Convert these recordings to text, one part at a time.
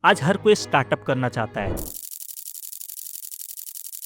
आज हर कोई स्टार्टअप करना चाहता है,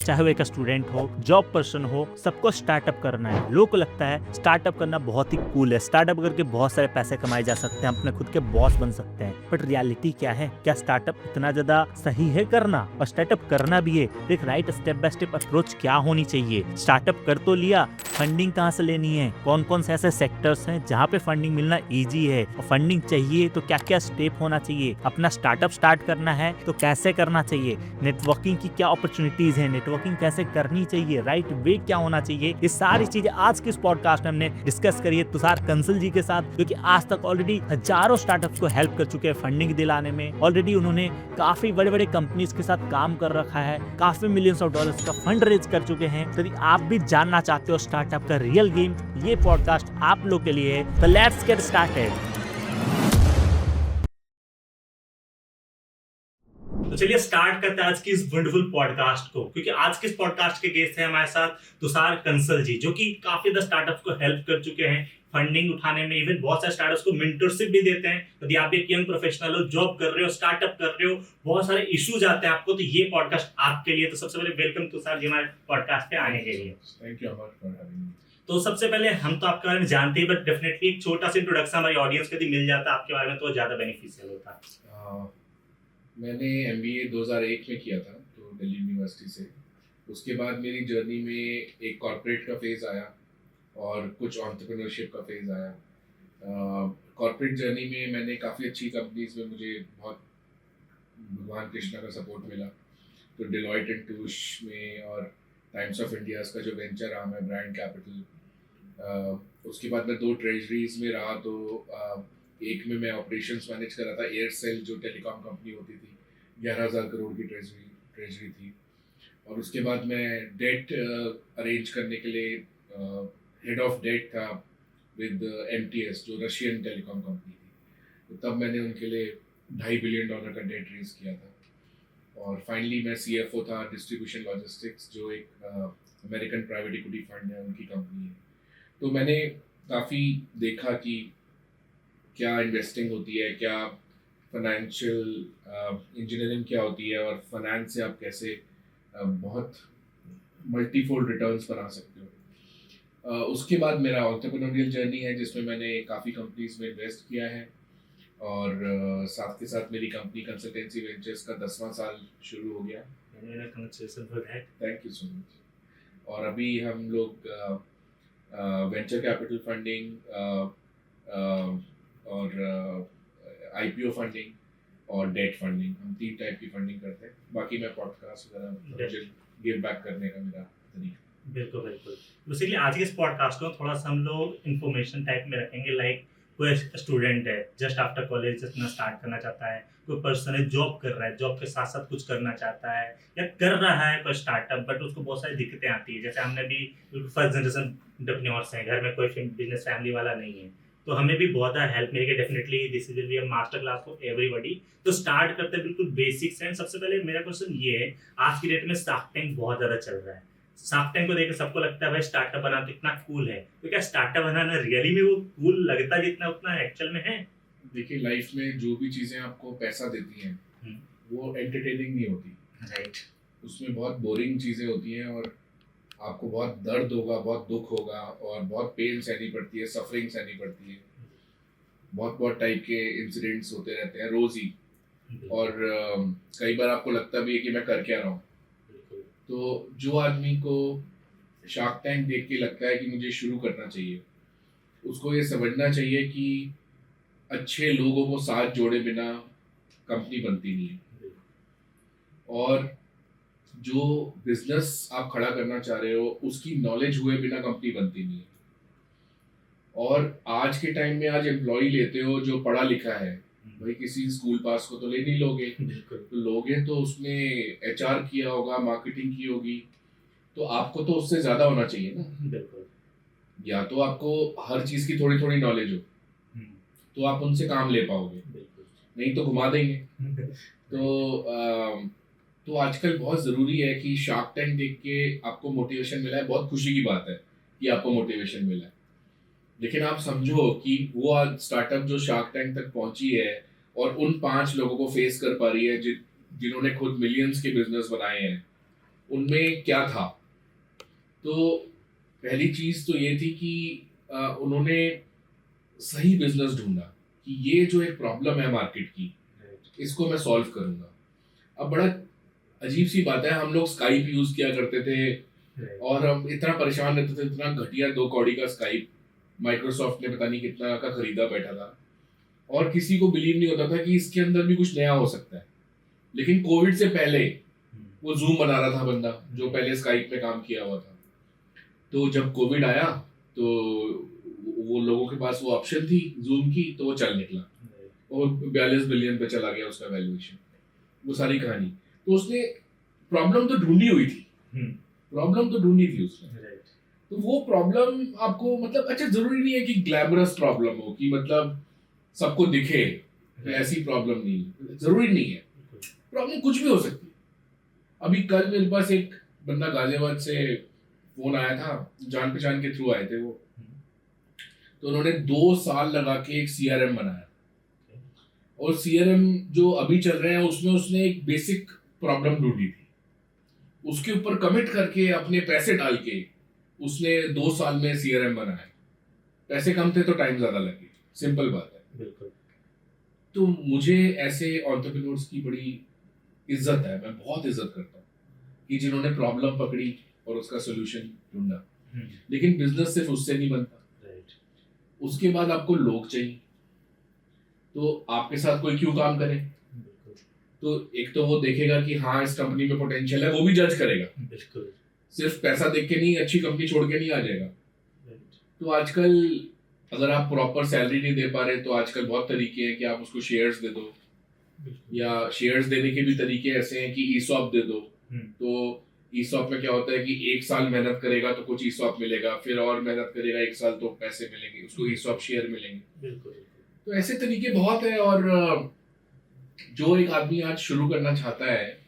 चाहे वो एक स्टूडेंट हो, जॉब पर्सन हो, सबको स्टार्टअप करना है। लोगों को लगता है स्टार्टअप करना बहुत ही कूल है, स्टार्टअप करके बहुत सारे पैसे कमाए जा सकते हैं, अपने खुद के बॉस बन सकते हैं। बट रियलिटी क्या है? क्या स्टार्टअप इतना ज्यादा सही है करना? और स्टार्टअप करना भी है तो एक right step by step approach क्या होनी चाहिए? स्टार्टअप कर तो लिया, फंडिंग कहाँ से लेनी है? कौन कौन से ऐसे सेक्टर्स हैं जहाँ पे फंडिंग मिलना ईजी है? और फंडिंग चाहिए तो क्या क्या स्टेप होना चाहिए? अपना स्टार्टअप स्टार्ट करना है तो कैसे करना चाहिए? नेटवर्किंग की क्या अपॉर्चुनिटीज है? नेटवर्किंग कैसे करनी चाहिए? राइट वे क्या होना चाहिए? ये सारी चीजें आज के इस पॉडकास्ट में हमने डिस्कस करी है तुषार कंसल जी के साथ, क्योंकि आज तक ऑलरेडी हजारों स्टार्टअप्स को हेल्प कर चुके हैं फंडिंग दिलाने में। ऑलरेडी उन्होंने काफी बड़े बड़े कंपनीज के साथ काम कर रखा है, काफी मिलियंस ऑफ डॉलर्स का फंड रेज कर चुके हैं। यदि आप भी जानना चाहते हो स्टार्टअप का रियल गेम, ये पॉडकास्ट आप लोग के लिए है। तो लेट्स गेट स्टार्टेड। तो चलिए स्टार्ट करते हैं आज की इस वंडरफुल पॉडकास्ट को, क्योंकि आज के इस पॉडकास्ट के गेस्ट हैं हमारे साथ तुषार कंसल जी, जो कि काफी ज्यादा स्टार्टअप्स को हेल्प कर चुके हैं फंडिंग उठाने में। इवन बहुत सारे स्टार्टअप्स को मेंटरशिप भी देते हैं। यदि आप एक यंग प्रोफेशनल हो, जॉब कर रहे हो, स्टार्टअप कर रहे हो, बहुत सारे इश्यूज आते हैं आपको, तो ये पॉडकास्ट आपके लिए। तो सबसे पहले वेलकम तुषार जी हमारे पॉडकास्ट पे आने के लिए। Thank you for having me. तो सबसे पहले हम तो आपके बारे में जानते हैं, बट डेफिनेटली एक छोटा सा इंट्रोडक्शन हमारी ऑडियंस को यदि मिल जाता आपके बारे में तो ज्यादा बेनिफिशियल होता। मैंने MBA 2001 में किया था, तो दिल्ली यूनिवर्सिटी से। उसके बाद मेरी जर्नी में एक कॉर्पोरेट का फेज़ आया और कुछ एंटरप्रेन्योरशिप का फेज़ आया। कॉर्पोरेट जर्नी में मैंने काफ़ी अच्छी कंपनीज में मुझे बहुत भगवान कृष्णा का सपोर्ट मिला। तो डेलॉयट एंड टूश में और टाइम्स ऑफ इंडिया का जो वेंचर आर्म है ब्रांड कैपिटल। उसके बाद मैं 2 ट्रेजरीज में रहा। तो एक में मैं ऑपरेशंस मैनेज कर रहा था, एयरसेल जो टेलीकॉम कंपनी होती थी, 11,000 करोड़ की ट्रेजरी थी। और उसके बाद मैं डेट अरेंज करने के लिए हेड ऑफ डेट था विद MTS जो रशियन टेलीकॉम कंपनी थी। तो तब मैंने उनके लिए $2.5 बिलियन का डेट रेज किया था। और फाइनली मैं CFO था डिस्ट्रीब्यूशन लॉजिस्टिक्स, जो एक अमेरिकन प्राइवेट इक्विटी फंड है, उनकी कंपनी है। तो मैंने काफ़ी देखा कि क्या इन्वेस्टिंग होती है, क्या फाइनेंशियल इंजीनियरिंग क्या होती है, और फाइनेंस से आप कैसे बहुत मल्टीफोल्ड रिटर्न्स बना सकते हो। उसके बाद मेरा एंटरप्रेन्योरियल जर्नी है, जिसमें मैंने काफ़ी कंपनीज में इन्वेस्ट किया है। और साथ के साथ मेरी कंपनी कंसल्टेंसी वेंचर्स का 10वां साल शुरू हो गया। Thank you so much. और अभी हम लोग वेंचर कैपिटल फंडिंग और IPO फंडिंग और डेट फंडिंग, हम 3 टाइप की फंडिंग करते हैं। बाकी मैं पॉडकास्ट वगैरह गिव बैक करने का मेरा तरीका। बिल्कुल बिल्कुल। बेसिकली आज के इस पॉडकास्ट को थोड़ा सा हम लोग इन्फॉर्मेशन टाइप में रखेंगे। लाइक कोई स्टूडेंट है जस्ट आफ्टर कॉलेज अपना स्टार्ट करना चाहता है, कोई पर्सन है जॉब कर रहा है, जॉब के साथ साथ कुछ करना चाहता है या कर रहा है कोई स्टार्टअप, बट उसको बहुत सारी दिक्कतें आती है। जैसे हमने भी फर्स्ट जनरेशन एंटरप्रेन्योर्स हैं, घर में कोई बिजनेस फैमिली वाला नहीं है, तो हमें भी बहुत हेल्प मिलेगी। Definitely this will be a master class for everybody. तो स्टार्ट करते हैं बिल्कुल बेसिक्स। एंड सबसे पहले मेरा क्वेश्चन ये है, आज की डेट में शार्क टैंक बहुत ज्यादा चल रहा है। शार्क टैंक को देखकर सबको लगता है भाई स्टार्टअप बनाना तो इतना कूल है, तो क्या स्टार्टअप बनाना रियली में वो कूल लगता जितना उतना एक्चुअल में है? देखिए, लाइफ में जो भी चीज़ें आपको पैसा देती हैं वो एंटरटेनिंग नहीं होती। राइट। उसमें बहुत बोरिंग चीज़ें होती हैं और आपको बहुत दर्द होगा, बहुत दुख होगा और बहुत पेन सहनी पड़ती है, सफरिंग सहनी पड़ती है। बहुत बहुत टाइप के इंसिडेंट्स होते रहते हैं रोज़ ही। और कई बार आपको लगता भी है कि मैं कर क्या रहा हूँ। तो जो आदमी को शार्क टैंक देख के लगता है कि मुझे शुरू करना चाहिए, उसको ये समझना चाहिए कि अच्छे लोगों को साथ जोड़े बिना कंपनी बनती नहीं है। और जो बिजनेस आप खड़ा करना चाह रहे हो उसकी नॉलेज हुए बिना कंपनी बनती नहीं है। और आज के टाइम में आज एम्प्लॉय लेते हो जो पढ़ा लिखा है, भाई किसी स्कूल पास को तो ले नहीं लोगे। तो लोगे तो उसने HR किया होगा, मार्केटिंग की होगी, तो आपको तो उससे ज्यादा होना चाहिए ना। या तो आपको हर चीज की थोड़ी थोड़ी नॉलेज हो तो आप उनसे काम ले पाओगे, नहीं तो घुमा देंगे। तो आजकल बहुत ज़रूरी है कि शार्क टैंक देख के आपको मोटिवेशन मिला है, बहुत खुशी की बात है कि आपको मोटिवेशन मिला है। लेकिन आप समझो कि वो स्टार्टअप जो शार्क टैंक तक पहुंची है और उन 5 लोगों को फेस कर पा रही है जिन्होंने खुद मिलियंस के बिजनेस बनाए हैं, उनमें क्या था। तो पहली चीज तो ये थी कि उन्होंने सही बिजनेस ढूंढा कि ये जो एक प्रॉब्लम है मार्केट की, इसको मैं सॉल्व करूंगा। अब बड़ा अजीब सी बात है, हम लोग स्काइप यूज किया करते थे और हम इतना परेशान रहते थे, इतना घटिया 2 कौड़ी का स्काइप माइक्रोसॉफ्ट ने पता नहीं कितना का खरीदा बैठा था, और किसी को बिलीव नहीं होता था कि इसके अंदर भी कुछ नया हो सकता है। लेकिन कोविड से पहले वो जूम बना रहा था बंदा, जो पहले स्काइप में काम किया हुआ था। तो जब कोविड आया तो वो लोगों के पास वो ऑप्शन थी जूम की, तो वो चल निकला और 42 बिलियन पे चला गया उसका वैल्यूएशन, वो सारी कहानी। तो उसने प्रॉब्लम तो ढूंढी हुई थी, प्रॉब्लम तो ढूंढी थी उसने। तो वो प्रॉब्लम आपको मतलब, अच्छा जरूरी नहीं है कि ग्लैमरस प्रॉब्लम हो कि मतलब सबको दिखे, ऐसी प्रॉब्लम नहीं, जरूरी नहीं है। प्रॉब्लम कुछ भी हो सकती है। अभी कल मेरे पास एक बंदा गाजियाबाद से फोन आया था, जान पहचान के थ्रू आए थे वो। तो उन्होंने 2 साल लगा के एक सीआरएम बनाया, और सीआरएम जो अभी चल रहे हैं उसमें उसने एक बेसिक प्रॉब्लम ढूंढी थी, उसके ऊपर कमिट करके अपने पैसे डाल के उसने 2 साल में सीआरएम बनाया। पैसे कम थे तो टाइम ज्यादा लगे, सिंपल बात है। बिल्कुल। तो मुझे ऐसे एंटरप्रेन्योर्स की बड़ी इज्जत है, मैं बहुत इज्जत करता हूँ कि जिन्होंने प्रॉब्लम पकड़ी और उसका सोल्यूशन ढूंढा। लेकिन बिजनेस सिर्फ उससे नहीं बनता, उसके बाद आपको लोग चाहिए। तो आपके साथ कोई क्यों काम करे? तो एक तो वो देखेगा कि हाँ इस कंपनी में पोटेंशियल है, वो भी जज करेगा। बिल्कुल। सिर्फ पैसा देख के नहीं, अच्छी कंपनी छोड़ के नहीं आ जाएगा। तो आजकल अगर आप प्रॉपर सैलरी नहीं दे पा रहे तो आजकल बहुत तरीके हैं कि आप उसको शेयर्स दे दो, या शेयर्स देने के भी तरीके ऐसे हैं कि ईसॉप दे दो। तो ईसॉप में क्या होता है कि 1 साल मेहनत करेगा तो कुछ ईसॉप मिलेगा, फिर और मेहनत करेगा 1 साल तो पैसे मिलेंगे, उसको ईसॉप शेयर मिलेंगे। तो ऐसे तरीके बहुत है। और जो एक आदमी आज शुरू करना चाहता है,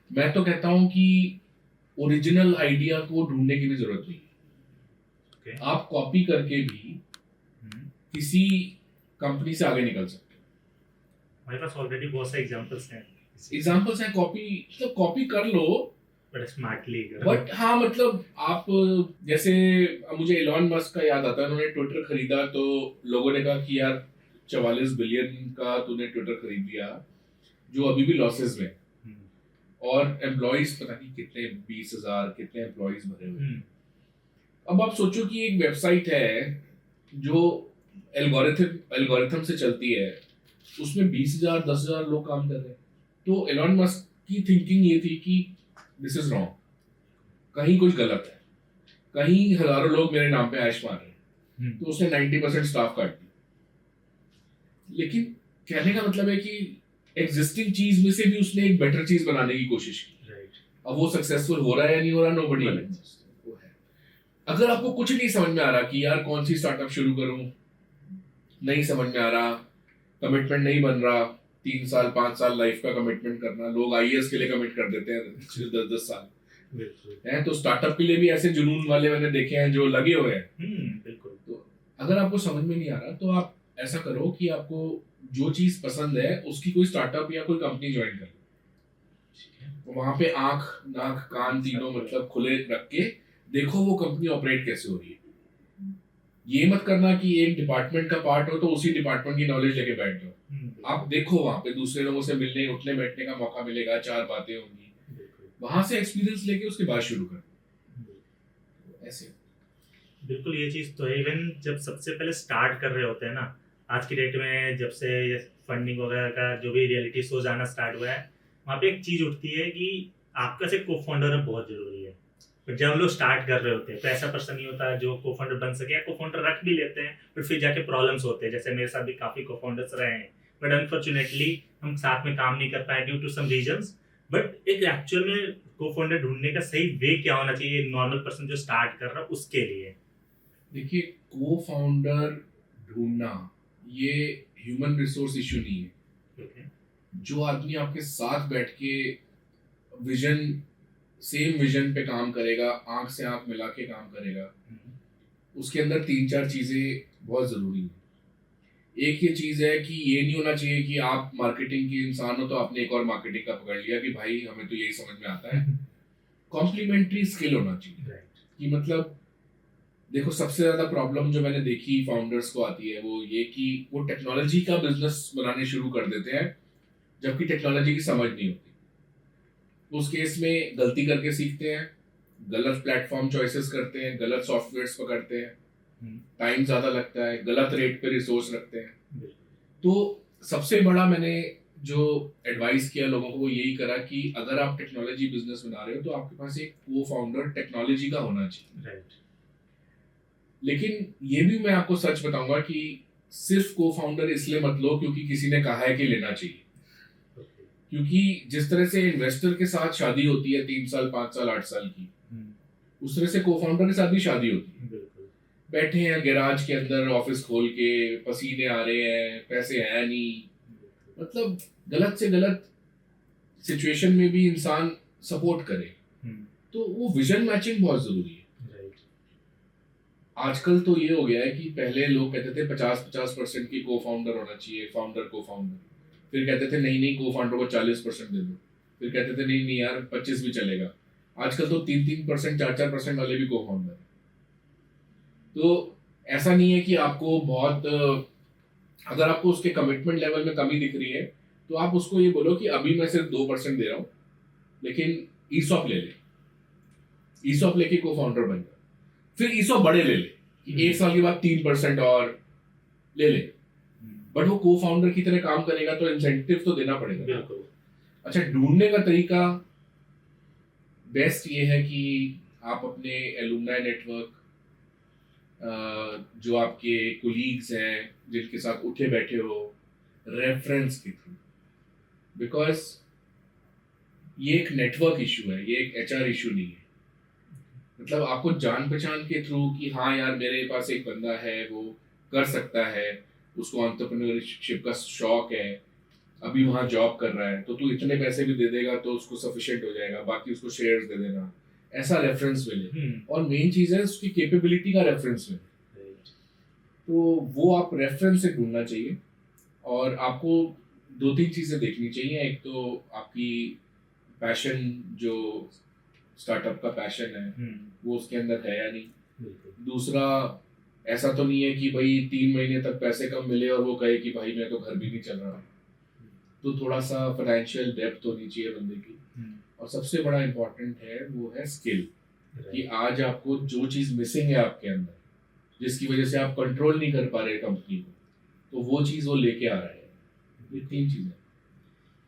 मैं तो कहता हूँ कि ओरिजिनल आइडिया को ढूंढने की भी जरूरत नहीं। आप कॉपी करके भी किसी कंपनी से आगे निकल सकते हो। हमारे पास ऑलरेडी बहुत सारे एग्जांपल्स हैं। कॉपी मतलब कॉपी कर लो बट स्मार्टली। बट हाँ मतलब आप जैसे, मुझे एलॉन मस्क का याद आता है, उन्होंने ट्विटर खरीदा तो लोगों ने कहा कि यार 44 बिलियन का तूने ट्विटर खरीद लिया, जो अभी भी लॉसेस में, और एम्प्लॉइज पता नहीं कितने 20,000 कितने एम्प्लॉइज भरे हुए। अब आप सोचो कि एक वेबसाइट है जो एल्गोरिथम से चलती है, उसमें 20,000 10,000 लोग काम कर रहे हैं। तो एलॉन मस्क की थिंकिंग ये थी कि दिस इज रॉन्ग, कहीं कुछ गलत है, कहीं हजारों लोग मेरे नाम पे ऐश मार रहे हैं। तो उसने 90% स्टाफ काट दी। लेकिन कहने का मतलब है कि एग्जिस्टिंग चीज में से भी उसने एक बेटर चीज बनाने की कोशिश की। अब वो सक्सेसफुल हो रहा है या नहीं हो रहा, नोबडी नोस। अगर आपको कुछ नहीं समझ में आ रहा कि यार कौन सी स्टार्टअप शुरू करूं, नहीं समझ में आ रहा, कमिटमेंट नहीं बन रहा, 3 साल 5 साल लाइफ का कमिटमेंट करना, लोग आईएएस के लिए कमिट कर देते हैं 10-10 साल हैं। तो स्टार्टअप के लिए भी ऐसे जुनून वाले मैंने देखे हैं जो लगे हुए हैं। बिल्कुल। तो अगर आपको समझ में नहीं आ रहा तो आप ऐसा करो कि आपको जो चीज पसंद है उसकी कोई स्टार्टअप या कोई कंपनी ज्वाइन कर लो, वहां पे आंख नाक कान तीनों मतलब खुले रख के देखो वो कंपनी ऑपरेट कैसे हो रही है। ये मत करना कि एक डिपार्टमेंट का पार्ट हो तो उसी डिपार्टमेंट की नॉलेज लेके बैठ जाओ। आप देखो वहां पे दूसरे लोगों से मिलने उठने बैठने का मौका मिलेगा, 4 बातें होंगी, वहां से एक्सपीरियंस लेके उसके बाद शुरू करो। ऐसे बिल्कुल ये चीज तो है। इवन जब सबसे पहले स्टार्ट कर रहे होते हैं ना, आज की डेट में जब से फंडिंग वगैरह का जो भी रियलिटी शोज आना स्टार्ट हुआ है, वहाँ पे एक चीज उठती है कि आपका से को फाउंडर बहुत जरूरी है। बट जब हम लोग स्टार्ट कर रहे होते हैं तो ऐसा पर्सन नहीं होता जो को फाउंडर बन सके, या को फाउंडर रख भी लेते हैं बट फिर जाके प्रॉब्लम्स होते हैं। जैसे मेरे साथ भी काफी को फाउंडर्स रहे हैं, बट अनफॉर्चुनेटली हम साथ में काम नहीं कर पाए due to some reasons. But एक एक्चुअल में को फाउंडर ढूंढने का सही वे क्या होना चाहिए नॉर्मल पर्सन जो स्टार्ट कर रहा है उसके लिए? देखिए, को फाउंडर ढूंढना ये ह्यूमन रिसोर्स इशू नहीं है। जो आदमी आपके साथ बैठ के विजन, सेम विजन पे काम करेगा, आंख से आंख मिला के काम करेगा, उसके अंदर 3-4 चीजें बहुत जरूरी हैं। एक ये चीज है कि ये नहीं होना चाहिए कि आप मार्केटिंग के इंसान हो तो आपने एक और मार्केटिंग का पकड़ लिया कि भाई हमें तो यही समझ में आता है। कॉम्प्लीमेंट्री स्किल होना चाहिए राइट। कि मतलब देखो सबसे ज्यादा प्रॉब्लम जो मैंने देखी फाउंडर्स को आती है वो ये कि वो टेक्नोलॉजी का बिजनेस बनाने शुरू कर देते हैं जबकि टेक्नोलॉजी की समझ नहीं होती। उस केस में गलती करके सीखते हैं, गलत प्लेटफॉर्म चॉइसेस करते हैं, गलत सॉफ्टवेयर्स पकड़ते हैं, टाइम ज्यादा लगता है, गलत रेट पे रिसोर्स रखते हैं। बिल्कुल। तो सबसे बड़ा मैंने जो एडवाइस किया लोगों को वो यही करा कि अगर आप टेक्नोलॉजी बिजनेस बना रहे हो तो आपके पास एक को फाउंडर टेक्नोलॉजी का होना चाहिए। राइट। लेकिन ये भी मैं आपको सच बताऊंगा कि सिर्फ को फाउंडर इसलिए मत लो क्योंकि किसी ने कहा है कि लेना चाहिए। क्योंकि जिस तरह से इन्वेस्टर के साथ शादी होती है 3 साल 5 साल 8 साल की, उस तरह से को फाउंडर के साथ भी शादी होती है। बिल्कुल। बैठे हैं गैराज के अंदर ऑफिस खोल के, पसीने आ रहे हैं, पैसे है नहीं, मतलब गलत से गलत सिचुएशन में भी इंसान सपोर्ट करे। तो वो विजन मैचिंग बहुत जरूरी है। आजकल तो ये हो गया है कि पहले लोग कहते थे 50-50% की को फाउंडर होना चाहिए, फाउंडर को फाउंडर, फिर कहते थे नहीं नहीं को फाउंडर को 40% दे दो, फिर कहते थे नहीं नहीं यार 25 भी चलेगा। आजकल तो 3-3% 4-4% वाले भी को फाउंडर है। तो ऐसा नहीं है कि आपको बहुत अगर आपको उसके कमिटमेंट लेवल में कमी दिख रही है तो आप उसको ये बोलो कि अभी मैं सिर्फ 2% दे रहा हूँ लेकिन ईसॉप ले ले, ईसॉप लेके को फाउंडर बन जाए, फिर ईसॉप बड़े ले ले कि 1 साल के बाद 3% और ले ले, बट वो को फाउंडर की तरह काम करेगा तो इंसेंटिव तो देना पड़ेगा। बिल्कुल। अच्छा, ढूंढने का तरीका बेस्ट ये है कि आप अपने एलुमनाई नेटवर्क, जो आपके कोलीग्स हैं जिनके साथ उठे बैठे हो, रेफरेंस के थ्रू, बिकॉज ये एक नेटवर्क इशू है, ये एक एचआर इशू नहीं है। मतलब आपको जान पहचान के थ्रू कि हाँ यार मेरे पास एक बंदा है वो कर सकता है, उसको एंटरप्रेन्योरशिप का शौक है, अभी वहाँ जॉब कर रहा है, तो तू इतने पैसे भी दे देगा तो उसको सफिशिएंट हो जाएगा, बाकी उसको शेयर्स दे देना, ऐसा रेफरेंस मिले। और मेन चीज है उसकी कैपेबिलिटी का रेफरेंस मिले। तो वो आप रेफरेंस से ढूंढना चाहिए और आपको 2-3 चीजें देखनी चाहिए। एक तो आपकी पैशन, जो स्टार्टअप का पैशन है वो उसके अंदर है या नहीं। दूसरा, ऐसा तो नहीं है कि भाई 3 महीने तक पैसे कम मिले और वो कहे कि भाई मैं तो घर भी नहीं चल रहा। तो थोड़ा सा फाइनेंशियल डेप्थ होनी चाहिए बंदे की। और सबसे बड़ा इम्पोर्टेंट है वो है स्किल, कि आज आपको जो चीज़ मिसिंग है आपके अंदर जिसकी वजह से आप कंट्रोल नहीं कर पा रहे कंपनी को, तो वो चीज़ वो लेके आ रहा है। ये 3 चीज़ें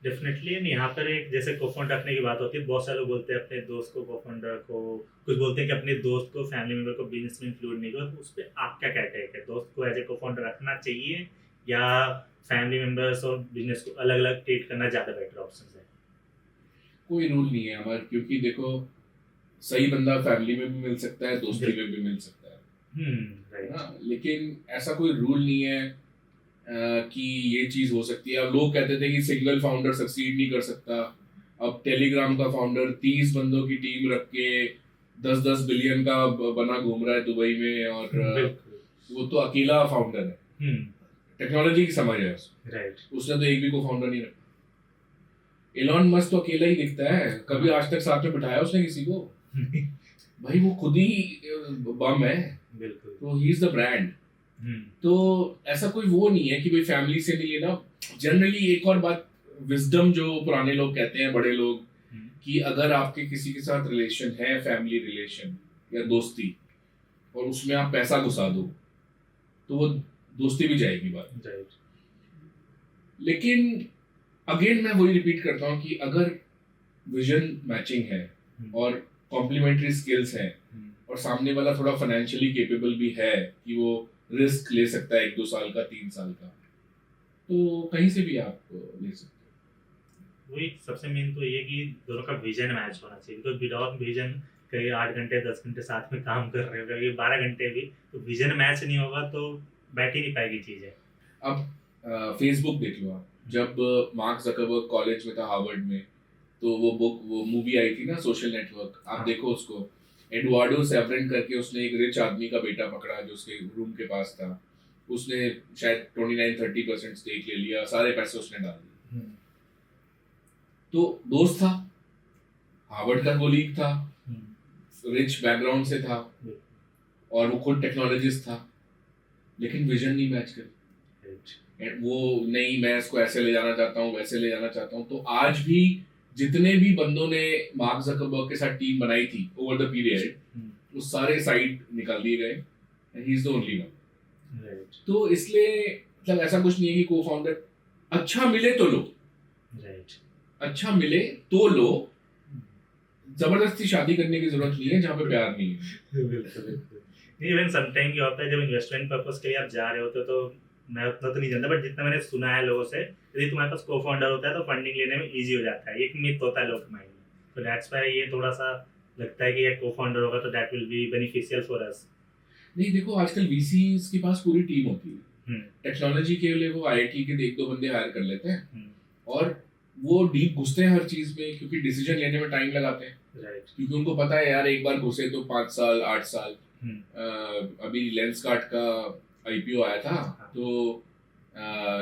डेफिनेटली। यहाँ पर एक जैसे कोफाउंडर रखने की बात होती है, बहुत सारे लोग बोलते हैं अपने दोस्त को कोफाउंडर को, कुछ बोलते हैं कि अपने दोस्त को, फैमिली मेंबर को बिजनेस में इंक्लूड नहीं करो। तो उस पर आपका क्या कहते हैं, दोस्त को एज ए कोफाउंडर रखना चाहिए या फैमिली मेंबर्स और बिजनेस को अलग अलग ट्रीट करना ज़्यादा बेटर ऑप्शन है? कोई रूल नहीं है हमारे, क्योंकि देखो सही बंदा फैमिली में भी मिल सकता है, दोस्ती में भी मिल सकता है ना। लेकिन ऐसा कोई रूल नहीं है कि ये चीज हो सकती है। अब लोग कहते थे कि सिंगल फाउंडर सक्सीड नहीं कर सकता, अब टेलीग्राम का फाउंडर 30 बंदों की टीम रख के 10-10 बिलियन का बना घूम रहा है दुबई में, और वो तो अकेला फाउंडर है, टेक्नोलॉजी की समझ है उसको, उसने तो एक भी को फाउंडर नहीं रखा। एलॉन मस्क तो अकेला ही दिखता है, कभी आज तक साथ में बिठाया उसने किसी को? भाई वो खुद ही बम है, तो ही इज द ब्रांड। तो ऐसा कोई वो नहीं है कि भाई फैमिली से नहीं लेना। जनरली एक और बात, विजडम जो पुराने लोग कहते हैं, बड़े लोग, कि अगर आपके किसी के साथ रिलेशन है, फैमिली रिलेशन या दोस्ती, और उसमें आप पैसा घुसा दो तो वो दोस्ती भी जाएगी बात। लेकिन अगेन मैं वही रिपीट करता हूँ कि अगर विजन मैचिंग है और कॉम्प्लीमेंट्री स्किल्स हैं और सामने वाला थोड़ा फाइनेंशियली केपेबल भी है कि वो रिस्क ले सकता है 1-2 साल का, 3 साल का, तो कहीं से भी आप ले सकते हो। वही सबसे मेन तो ये कि दोनों का विजन मैच होना चाहिए, बिकॉज विदाउट विजन कहीं 8 घंटे 10 घंटे साथ में काम कर रहे हो, कहीं 12 घंटे भी, तो विजन मैच नहीं होगा तो बैठ ही नहीं पाएगी चीजें। अब फेसबुक देख लो आप, जब मार्क जकरबर्ग कॉलेज में था हार्वर्ड में, तो वो मूवी आई थी ना सोशल नेटवर्क, आप देखो उसको, एडुआर्डो सेवरन करके उसने एक रिच आदमी का बेटा पकड़ा जो उसके रूम के पास था, उसने शायद 29-30% स्टेक ले लिया, सारे पैसे उसने डाल दिए। तो दोस्त था, हार्वर्ड का कोलीग था, रिच बैकग्राउंड से था, और वो खुद टेक्नोलॉजिस्ट था, लेकिन विजन नहीं मैच कर। वो नहीं, मैं इसको ऐसे ले जाना चाहता हूँ, वैसे ले जाना चाहता हूँ। तो आज भी जितने भी बंदों ने मार्क जकरबर्ग के साथ टीम बनाई थी ओवर द पीरियड, वो सारे साइड निकाल दिए गए, and he is the only one. तो इसलिए मतलब ऐसा कुछ नहीं है कि को फाउंडर अच्छा मिले तो लो, अच्छा मिले तो लो, जबरदस्ती शादी करने की जरूरत नहीं है जहाँ पे प्यार नहीं है। इवन समटाइम क्या होता है, जब इन्वेस्टमेंट पर्पस के लिए आप जा रहे होते हो, तो मैं उतना तो नहीं जानता, बट जितना मैंने सुना है लोगों से, यदि तुम्हारे पास को फाउंडर होता है तो फंडिंग लेने में इजी हो जाता है, एक मिथ होता है लोग के माइंड में। तो दैट्स व्हाई ये थोड़ा सा लगता है कि एक को फाउंडर होगा तो that will be beneficial for us. नहीं, देखो आजकल वीसीज के पास पूरी टीम होती है, टेक्नोलॉजी के लिए वो आईआईटी के एक दो बंदे हायर कर लेते हैं, और वो डीप घुसते हैं हर चीज में, क्योंकि डिसीजन लेने में टाइम लगाते हैं। क्योंकि उनको पता है यार, एक बार घुसे तो 5 साल 8 साल। अभी लेंसकार्ट का आईपीओ आया था, तो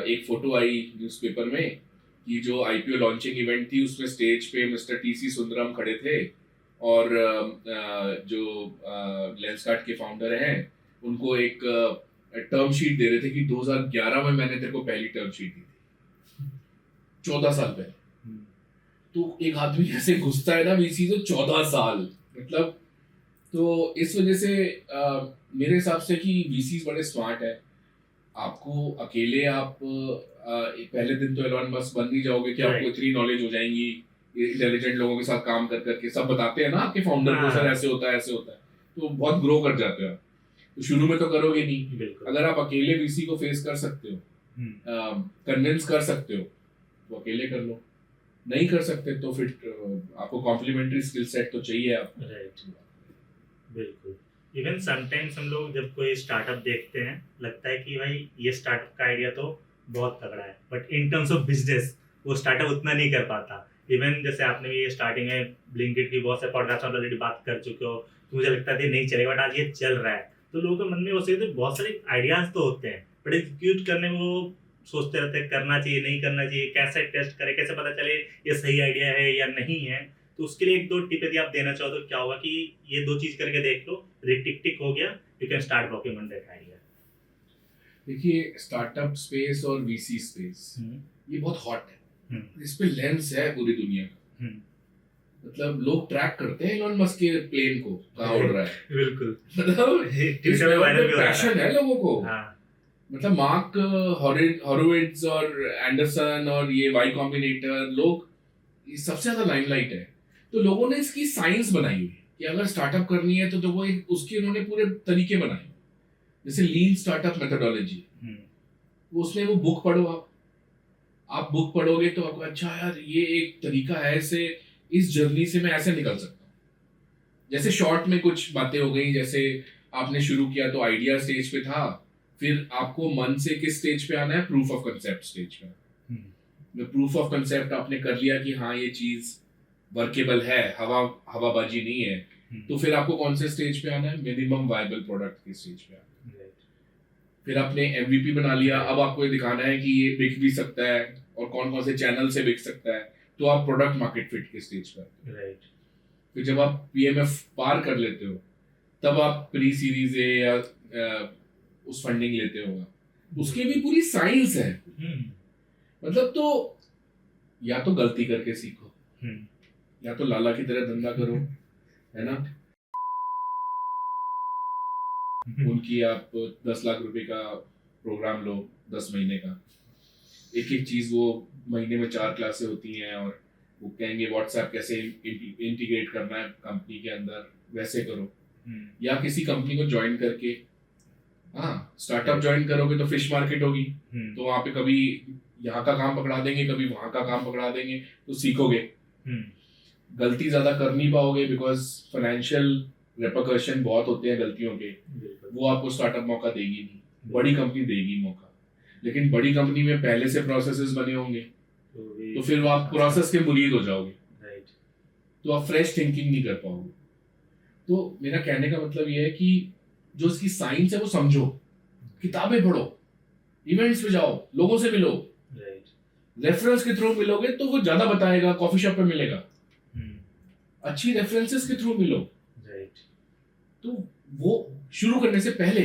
एक फोटो आई न्यूज़पेपर में कि जो आईपीओ लॉन्चिंग इवेंट थी उसमें स्टेज पे मिस्टर टीसी सुंदरम खड़े थे, और जो लेंसकार्ट के फाउंडर हैं उनको एक टर्म शीट दे रहे थे कि 2011 में मैंने तेरे को पहली टर्म शीट दी थी, 14 साल पहले। तो एक आदमी ऐसे घुसता है ना वीसी, तो 14 साल मतलब। तो इस वजह से मेरे हिसाब से कि वीसीज बड़े स्मार्ट है। आपको अकेले आप पहले दिन तो एलोन मस्क बन नहीं जाओगे कि आपको इतनी नॉलेज हो जाएंगी, इंटेलिजेंट लोगों के साथ काम कर करके सब बताते हैं ना आपके फाउंडर को, सर ऐसे होता है ऐसे होता है, तो बहुत ग्रो कर जाते हो। तो शुरू में तो करोगे नहीं। अगर आप अकेले वीसी को फेस कर सकते हो, कन्विंस कर सकते हो, तो अकेले कर लो। नहीं कर सकते तो फिर आपको कॉम्प्लीमेंट्री स्किल सेट तो चाहिए आपको। राइट, बिल्कुल। इवन समटाइम्स हम लोग जब कोई स्टार्टअप देखते हैं, लगता है कि भाई ये स्टार्टअप का आइडिया तो बहुत तगड़ा है, but in terms of business वो स्टार्टअप उतना नहीं कर पाता। इवन जैसे आपने भी ये स्टार्टिंग में ब्लिंकिट की बहुत से पॉडकास्ट में ऑलरेडी बात कर चुके हो, तो मुझे लगता है नहीं चलेगा, बट आज ये चल रहा है। तो लोगों के मन में हो सकते बहुत सारे आइडियाज तो होते हैं, बट एग्जीक्यूट करने में वो सोचते रहते हैं करना चाहिए नहीं करना चाहिए, कैसे टेस्ट करें, कैसे पता चले ये सही आइडिया है या नहीं है। तो उसके लिए एक दो टिप यदि आप देना चाहो तो क्या होगा कि ये दो चीज करके देख लो, टिक टिक हो गया, you can start working on that idea. देखिए, स्टार्टअप स्पेस और वीसी स्पेस ये बहुत हॉट है, इस पे लेंस है पूरी दुनिया का। मतलब लोग ट्रैक करते हैं एलोन मस्क के प्लेन को कहाँ उड़ रहा है। बिल्कुल, मतलब पैशन है लोगों को। मतलब मार्क हॉरोविट्ज और एंडरसन और ये वाई कॉम्बिनेटर लोग सबसे ज्यादा लाइमलाइट है। तो लोगों ने इसकी साइंस बनाई हुई कि अगर स्टार्टअप करनी है तो वो उसके उन्होंने पूरे तरीके बनाए, जैसे लीन स्टार्टअप मेथोडोलॉजी। उसमें वो बुक पढ़ो, आप बुक पढ़ोगे तो आपको अच्छा यार ये एक तरीका है, ऐसे इस जर्नी से मैं ऐसे निकल सकता हूँ। जैसे शॉर्ट में कुछ बातें हो गई, जैसे आपने शुरू किया तो आइडिया स्टेज पे था, फिर आपको मन से किस स्टेज पे आना है, प्रूफ ऑफ कंसेप्ट स्टेज पे। प्रूफ ऑफ कंसेप्ट आपने कर लिया कि हाँ ये चीज वर्केबल है, हवाबाजी नहीं है, तो फिर आपको कौन से स्टेज पे आना है, मिनिमम वायबल प्रोडक्ट के स्टेज पे आना है। फिर आपने एमवीपी बना लिया, अब आपको ये दिखाना है कि ये बिक भी सकता है और कौन कौन से चैनल से बिक सकता है, तो आप प्रोडक्ट मार्केट फिट के स्टेज पे। फिर जब आप पीएमएफ पार कर लेते हो, तब आप प्री सीरीज ए या उस फंडिंग लेते हो। उसकी भी पूरी साइंस है। मतलब तो या तो गलती करके सीखो, या तो लाला की तरह धंधा करो, है ना। उनकी आप 10 लाख रुपए का प्रोग्राम लो 10 महीने का, एक एक चीज वो महीने में 4 क्लासें होती हैं, और वो कहेंगे व्हाट्सएप कैसे इंटीग्रेट करना है कंपनी के अंदर, वैसे करो। या किसी कंपनी को ज्वाइन करके, हाँ स्टार्टअप ज्वाइन करोगे तो फिश मार्केट होगी, तो वहां पे कभी यहाँ का काम पकड़ा देंगे, कभी वहां का काम पकड़ा देंगे, तो सीखोगे। गलती ज्यादा कर नहीं पाओगे बिकॉज फाइनेंशियल रेपरकशन बहुत होते हैं गलतियों के, वो आपको स्टार्टअप मौका देगी नहीं, बड़ी कंपनी देगी मौका। लेकिन बड़ी कंपनी में पहले से प्रोसेसेस बने होंगे, तो फिर वो आप प्रोसेस के मुरीद हो जाओगे, तो आप फ्रेश थिंकिंग नहीं कर पाओगे। तो मेरा कहने का मतलब ये है कि जो इसकी साइंस है वो समझो, किताबें पढ़ो, इवेंट्स पे जाओ, लोगों से मिलो, राइट। रेफरेंस के थ्रू मिलोगे तो वो ज्यादा बताएगा, कॉफी शॉप पे मिलेगा, अच्छी रेफरेंसेस के थ्रू मिलो। राइट। तो वो शुरू करने से पहले,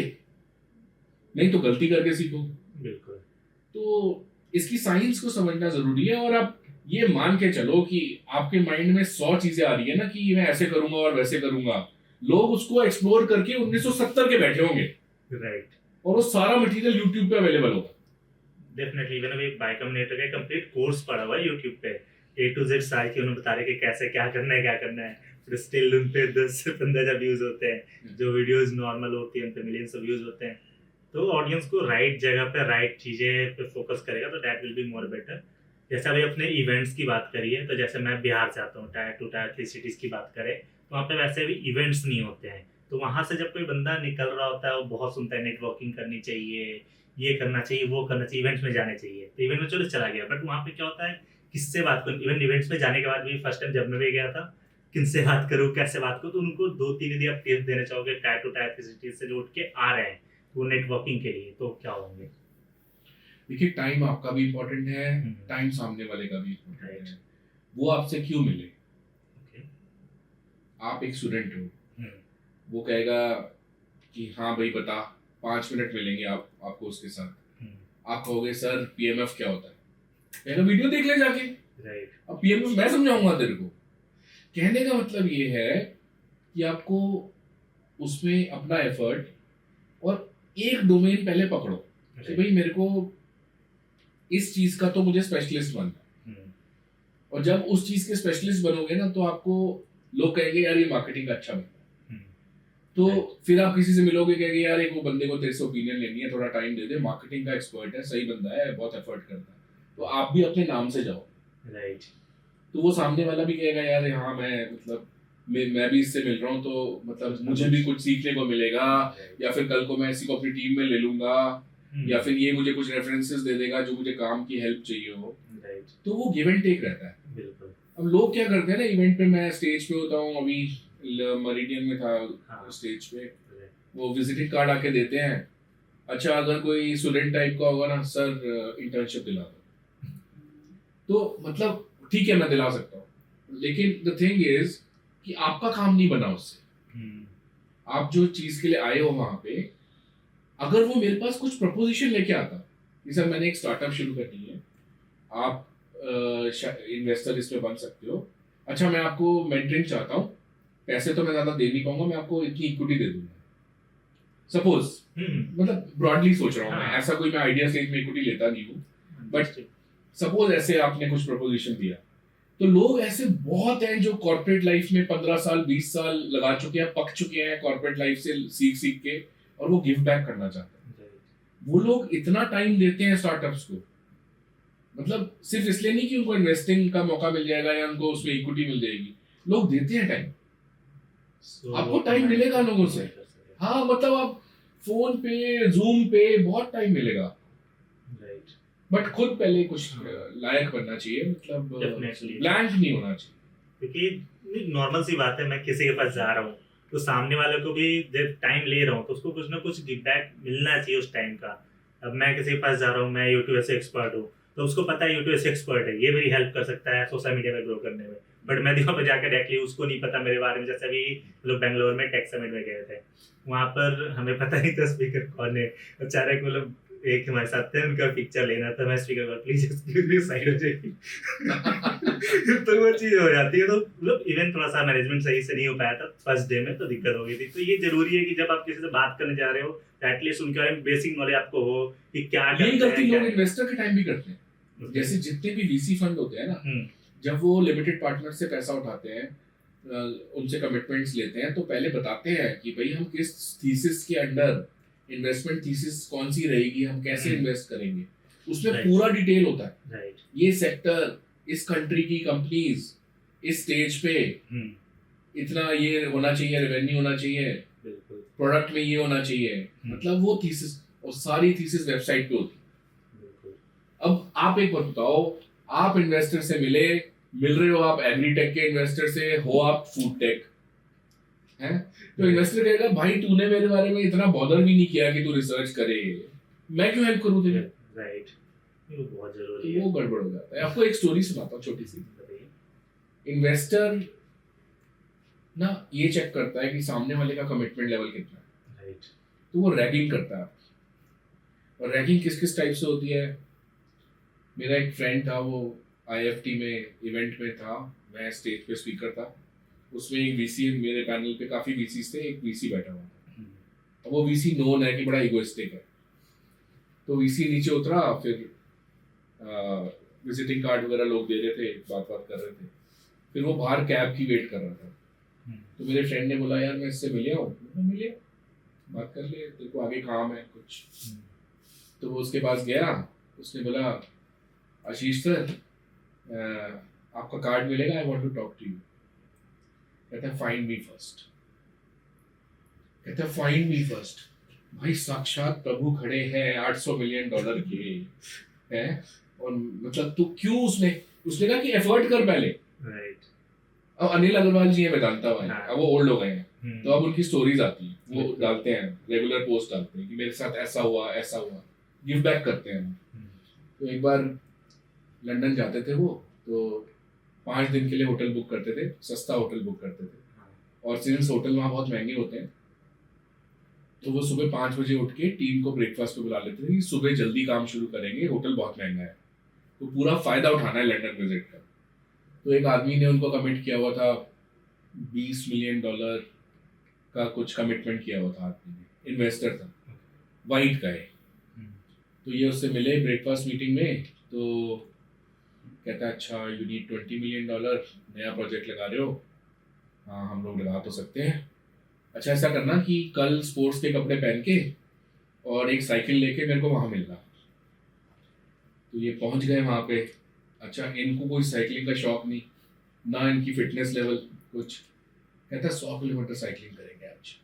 नहीं तो गलती करके सीखो। बिल्कुल। तो इसकी साइंस को समझना जरूरी है, और आप ये मान के चलो कि आपके माइंड में 100 चीजें आ रही है ना कि मैं ऐसे करूंगा और वैसे करूंगा, लोग उसको एक्सप्लोर करके 1970 के बैठे होंगे, राइट। और वो सारा मटेरियल यूट्यूब पे अवेलेबल होगा। डेफिनेटली मैंने भी बाय कम्बिनेटर का कंप्लीट कोर्स पढ़ा हुआ है यूट्यूब पे, ए टू जेड सारी चीजें उन्होंने बता रहे कि कैसे क्या करना है, क्या करना है। फिर स्टिल उन पे 10 से 15 व्यूज होते हैं, जो वीडियोस नॉर्मल होती हैं उन पे मिलियंस ऑफ व्यूज होते हैं। तो ऑडियंस को राइट जगह पे राइट चीजें पे फोकस करेगा तो that will be more better. जैसे अभी अपने इवेंट्स की बात करी है, तो जैसे मैं बिहार से आता हूँ, टायर 2 टायर 3 सिटीज की बात करें तो वहाँ पे वैसे भी इवेंट्स नहीं होते हैं। तो वहाँ से जब कोई बंदा निकल रहा होता है वो बहुत सुनता है नेटवर्किंग करनी चाहिए, ये करना चाहिए, वो करना चाहिए, इवेंट्स में जाने चाहिए। तो इवेंट में चलो चला गया, बट वहाँ पे क्या होता है, किससे बात करूँ। इवन इवेंट्स में जाने के बाद भी फर्स्ट टाइम जब मैं भी गया था, किनसे बात करूँ, कैसे बात करूँ, तो उनको 2-3 यदि आप टिप्स देना चाहोगे टायर 2 टायर 3 सिटीज से जो उठ के आ रहे हैं वो नेटवर्किंग के लिए, तो क्या होंगे? देखिए, टाइम आपका भी इम्पोर्टेंट है, टाइम सामने वाले का भी इम्पोर्टेंट है। वो आपसे क्यों मिले? आप एक स्टूडेंट हो, वो कहेगा कि हाँ भाई बता, 5 मिनट मिलेंगे आपको उसके साथ। आप कहोगे सर पीएमएफ क्या होता है? कहेगा वीडियो देख ले जाके। राइट। अब पीएमएफ मैं समझाऊंगा तेरे को। कहने का मतलब ये है कि आपको उसमें अपना एफर्ट और एक डोमेन पहले पकड़ो कि भाई मेरे को इस चीज का तो मुझे स्पेशलिस्ट बनना है। और जब उस चीज के स्पेशलिस्ट बनोगे ना तो आपको लोग कहेंगे यार ये मार्केटिंग का अच्छा बनता है। तो फिर आप किसी से मिलोगे, कहेंगे यार एक वो बंदे को तेरे से ओपिनियन लेनी है, थोड़ा टाइम दे दे, मार्केटिंग का एक्सपर्ट है, सही बंदा है, बहुत एफर्ट करता है। तो आप भी अपने नाम से जाओ। राइट। तो वो सामने वाला भी कहेगा यार हाँ मैं मतलब मैं भी इससे मिल रहा हूँ तो मतलब मुझे भी कुछ सीखने को मिलेगा, या फिर कल को मैं इसी को अपनी टीम में ले लूंगा, या फिर ये मुझे कुछ रेफरेंसेस दे देगा जो मुझे काम की हेल्प चाहिए हो। तो वो गिव एंड टेक रहता है। बिल्कुल। अब लोग क्या करते हैं ना, इवेंट पे मैं स्टेज पे होता हूँ, अभी मरीडियन में था स्टेज पे, वो विजिटिंग कार्ड आके देते हैं, अच्छा अगर कोई स्टूडेंट टाइप का होगा ना, सर इंटर्नशिप दिला दो। तो मतलब ठीक है मैं दिला सकता हूँ, लेकिन द थिंग इज कि आपका काम नहीं बना उससे। आप जो चीज के लिए आए हो वहां पे, अगर वो मेरे पास कुछ प्रपोजिशन लेके आता कि सर मैंने एक स्टार्टअप शुरू करनी है, आप इन्वेस्टर इसमें बन सकते हो, अच्छा मैं आपको मेंटरिंग चाहता हूँ, पैसे तो मैं ज्यादा दे नहीं पाऊंगा, मैं आपको इतनी इक्विटी दे दूंगा। सपोज मतलब ब्रॉडली सोच रहा हूँ मैं, ऐसा कोई मैं आइडिया स्टेज में इक्विटी लेता नहीं हूँ, बट सपोज ऐसे आपने कुछ प्रपोजिशन दिया, तो लोग ऐसे बहुत हैं जो कॉर्पोरेट लाइफ में 15 साल 20 साल लगा चुके हैं, पक चुके हैं कॉर्पोरेट लाइफ से सीख के, और वो गिव बैक करना चाहते हैं। वो लोग इतना टाइम देते हैं स्टार्टअप्स को, मतलब सिर्फ इसलिए नहीं कि उनको इन्वेस्टिंग का मौका मिल जाएगा या उनको उसमें इक्विटी मिल जाएगी, लोग देते हैं टाइम। आपको टाइम मिलेगा लोगों से, हाँ मतलब आप फोन पे जूम पे बहुत टाइम मिलेगा, बट खुद पहले कुछ लायक बनना चाहिए, मतलब ब्लैंक नहीं होना चाहिए। क्योंकि नॉर्मल सी बात है, मैं किसी के पास जा रहा हूँ तो सामने वाले को भी जब टाइम ले रहा हूँ तो उसको कुछ ना कुछ गिव बैक मिलना चाहिए उस टाइम का। अब मैं किसी के पास जा रहा हूँ, मैं यूट्यूब से एक्सपर्ट हूँ, तो उसको पता है यूट्यूब से एक्सपर्ट है, ये मेरी हेल्प कर सकता है सोशल मीडिया में ग्रो करने में, बट मैं वहाँ पर जाकर डायरेक्टली उसको नहीं पता मेरे बारे में। जैसे अभी लोग बेंगलोर में टेक समिट में गए थे, वहाँ पर हमें पता नहीं था स्पीकर कौन है, अचानक मतलब एक हमारे साथ थे, उनका पिक्चर लेना था, मैं स्पीकर पर प्लीज एक्सक्यूज मी साइड हो जाएगी। तो वो चीज हो जाती है। तो मतलब इवन थोड़ा सा मैनेजमेंट सही से नहीं हो पाया था फर्स्ट डे में, तो दिक्कत हो गई थी। तो ये जरूरी है कि जब आप किसी से बात करने जा रहे हो एटलीस्ट उनके बारे में बेसिक नॉलेज आपको हो कि क्या करते हैं। यही गलती लोग इन्वेस्टर के टाइम भी करते हैं। जैसे जितने भी वीसी फंड होते हैं ना, जब वो लिमिटेड पार्टनर से पैसा उठाते हैं, उनसे कमिटमेंट्स लेते हैं, तो पहले बताते हैं कि भाई हम किस थीसिस के अंडर, इन्वेस्टमेंट थीसिस कौन सी रहेगी, हम कैसे इन्वेस्ट करेंगे, उसमें पूरा डिटेल होता है। ये सेक्टर, इस कंट्री की कंपनीज, इस स्टेज पे इतना ये होना चाहिए, रेवेन्यू होना चाहिए, प्रोडक्ट में ये होना चाहिए, मतलब वो थीसिस और सारी थीसिस वेबसाइट पे होती है। अब आप एक बात बताओ, आप इन्वेस्टर से मिल रहे हो, आप एग्री टेक के इन्वेस्टर से हो, आप फूड टेक, है। तो इन्वेस्टर कहेगा भाई तूने मेरे बारे में इतना बॉदर भी नहीं किया कि तू रिसर्च करे, मैं क्यों हेल्प करूँ तुझे। राइट, ये बहुत जरूरी तो है। वो गड़बड़ हो जाता है। आपको एक स्टोरी सुनाता हूँ छोटी सी। इन्वेस्टर ना ये चेक करता है कि सामने वाले का कमिटमेंट लेवल कितना है। राइट, तो वो रैगिंग करता है। और रैगिंग किस किस टाइप से होती है। मेरा एक फ्रेंड था, वो आईएफटी में इवेंट में था, मैं स्टेज पे स्पीकर था। उसमें एक वीसी, मेरे पैनल पे काफ़ी वीसीज थे, एक वीसी बैठा हुआ था। अब वो वीसी नोन है कि बड़ा इगोइस्टिक है। तो वीसी नीचे उतरा, फिर विजिटिंग कार्ड वगैरह लोग दे रहे थे, बात बात कर रहे थे। फिर वो बाहर कैब की वेट कर रहा था। तो मेरे फ्रेंड ने बोला यार मैं इससे मिले हूँ, मिले बात कर ले, तेरे को आगे काम है कुछ। तो वो उसके पास गया, उसने बोला आशीष सर आपका कार्ड मिलेगा, I want to talk to you. कहता है फाइंड मी फर्स्ट। कहता है फाइंड मी फर्स्ट। भाई साक्षात प्रभु खड़े हैं $800 मिलियन के हैं, और मतलब तू क्यों, उसने कहा कि एफर्ट कर पहले। राइट। अब अनिल अग्रवाल जी है वेदांता वाले, हाँ। अब वो ओल्ड हो गए हैं, तो अब उनकी स्टोरीज आती हैं, वो डालते हैं, रेगुलर पोस्ट डालते हैं कि मेरे साथ ऐसा हुआ ऐसा हुआ, गिव बैक करते हैं। तो एक बार लंदन जाते थे वो, तो 5 दिन के लिए होटल बुक करते थे, सस्ता होटल बुक करते थे, और सिंस होटल वहाँ बहुत महंगे होते हैं, तो वो सुबह 5 बजे उठ के टीम को ब्रेकफास्ट पे बुला लेते थे कि सुबह जल्दी काम शुरू करेंगे, होटल बहुत महंगा है, तो पूरा फायदा उठाना है लंदन विजिट का। तो एक आदमी ने उनको कमिट किया हुआ था $20 मिलियन का कुछ कमिटमेंट किया हुआ था आदमी ने, इन्वेस्टर था, वाइट का है। तो ये उससे मिले ब्रेकफास्ट मीटिंग में, तो कहता है अच्छा यू नीड $20 मिलियन, नया प्रोजेक्ट लगा रहे हो। हाँ हम लोग लगा तो सकते हैं। अच्छा ऐसा करना कि कल स्पोर्ट्स के कपड़े पहन के और एक साइकिल लेके मेरे को वहाँ मिलना। तो ये पहुँच गए वहाँ पे। अच्छा इनको कोई साइकिलिंग का शौक नहीं, ना इनकी फिटनेस लेवल कुछ। कहता 100 किलोमीटर साइकिलिंग करेंगे आज।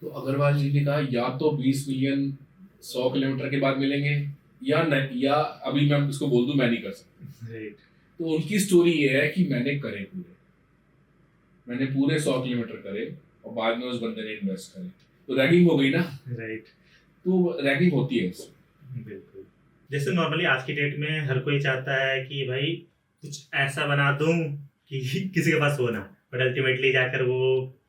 तो अग्रवाल जी ने कहा या तो 20 मिलियन 100 किलोमीटर के बाद मिलेंगे, या नहीं, या अभी मैं इसको बोल दूं मैं नहीं कर सकता। तो उनकी स्टोरी ये है कि मैंने पूरे 100 किलोमीटर करे और बाद में उस बंदे ने इन्वेस्ट करे। तो रैगिंग हो गई ना। राइट। तो रैगिंग होती है इससे। बिल्कुल। जैसे नॉर्मली आज की डेट में हर कोई चाहता है कि भाई कुछ ऐसा बना दूं कि किसी के पास हो ना, बट अल्टीमेटली जाकर वो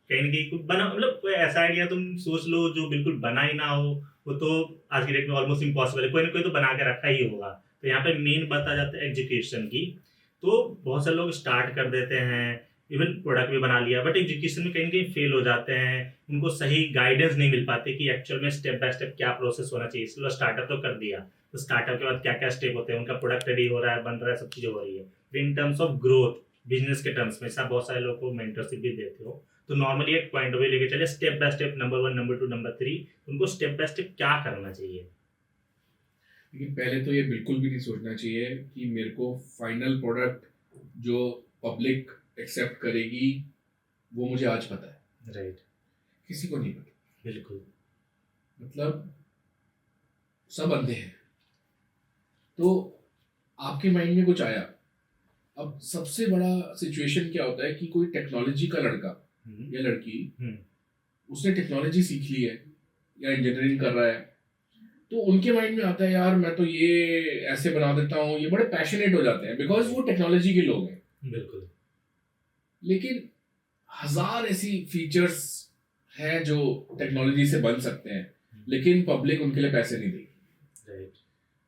कहीं ना कहीं कुछ बना, मतलब कोई ऐसा आइडिया तुम सोच लो जो बिल्कुल बना ही ना हो, वो तो आज की डेट में ऑलमोस्ट इम्पॉसिबल है, कोई ना कोई तो बना के रखा ही होगा। तो यहाँ पे मेन बात आ जाता है एजुकेशन की। तो बहुत सारे लोग स्टार्ट कर देते हैं, इवन प्रोडक्ट भी बना लिया, बट एजुकेशन में कहीं ना कहीं फेल हो जाते हैं, उनको सही गाइडेंस नहीं मिल पाती कि एक्चुअल में स्टेप बाय स्टेप क्या प्रोसेस होना चाहिए। चलो स्टार्टअप तो कर दिया, तो स्टार्टअप के बाद क्या क्या स्टेप होते हैं, उनका प्रोडक्ट रेडी हो रहा है, बन रहा है, सब चीज़ें हो रही है। फिर in terms of growth business के टर्म्स में सब बहुत सारे लोगों को मेंटरशिप भी देते हो, तो नॉर्मली एक पॉइंट ऑफ व्यू लेके चले step by step, number 1, number 2, number 3, उनको स्टेप बाय स्टेप क्या करना चाहिए। लेकिन पहले तो ये बिल्कुल भी नहीं सोचना चाहिए कि मेरे को फाइनल प्रोडक्ट जो पब्लिक एक्सेप्ट करेगी वो मुझे आज पता है। राइट। किसी को नहीं पता। बिल्कुल। मतलब सब अंधे हैं। तो आपके माइंड में कुछ आया, अब सबसे बड़ा सिचुएशन क्या होता है कि कोई टेक्नोलॉजी का लड़का या लड़की, उसने टेक्नोलॉजी सीख ली है या इंजीनियरिंग कर रहा है, तो उनके माइंड में आता है यार मैं तो ये ऐसे बना देता हूँ, ये बड़े पैशनेट हो जाते हैं बिकॉज वो टेक्नोलॉजी के लोग हैं। बिल्कुल। लेकिन 1000 ऐसी फीचर्स हैं जो टेक्नोलॉजी से बन सकते हैं, लेकिन पब्लिक उनके लिए पैसे नहीं देगी। राइट।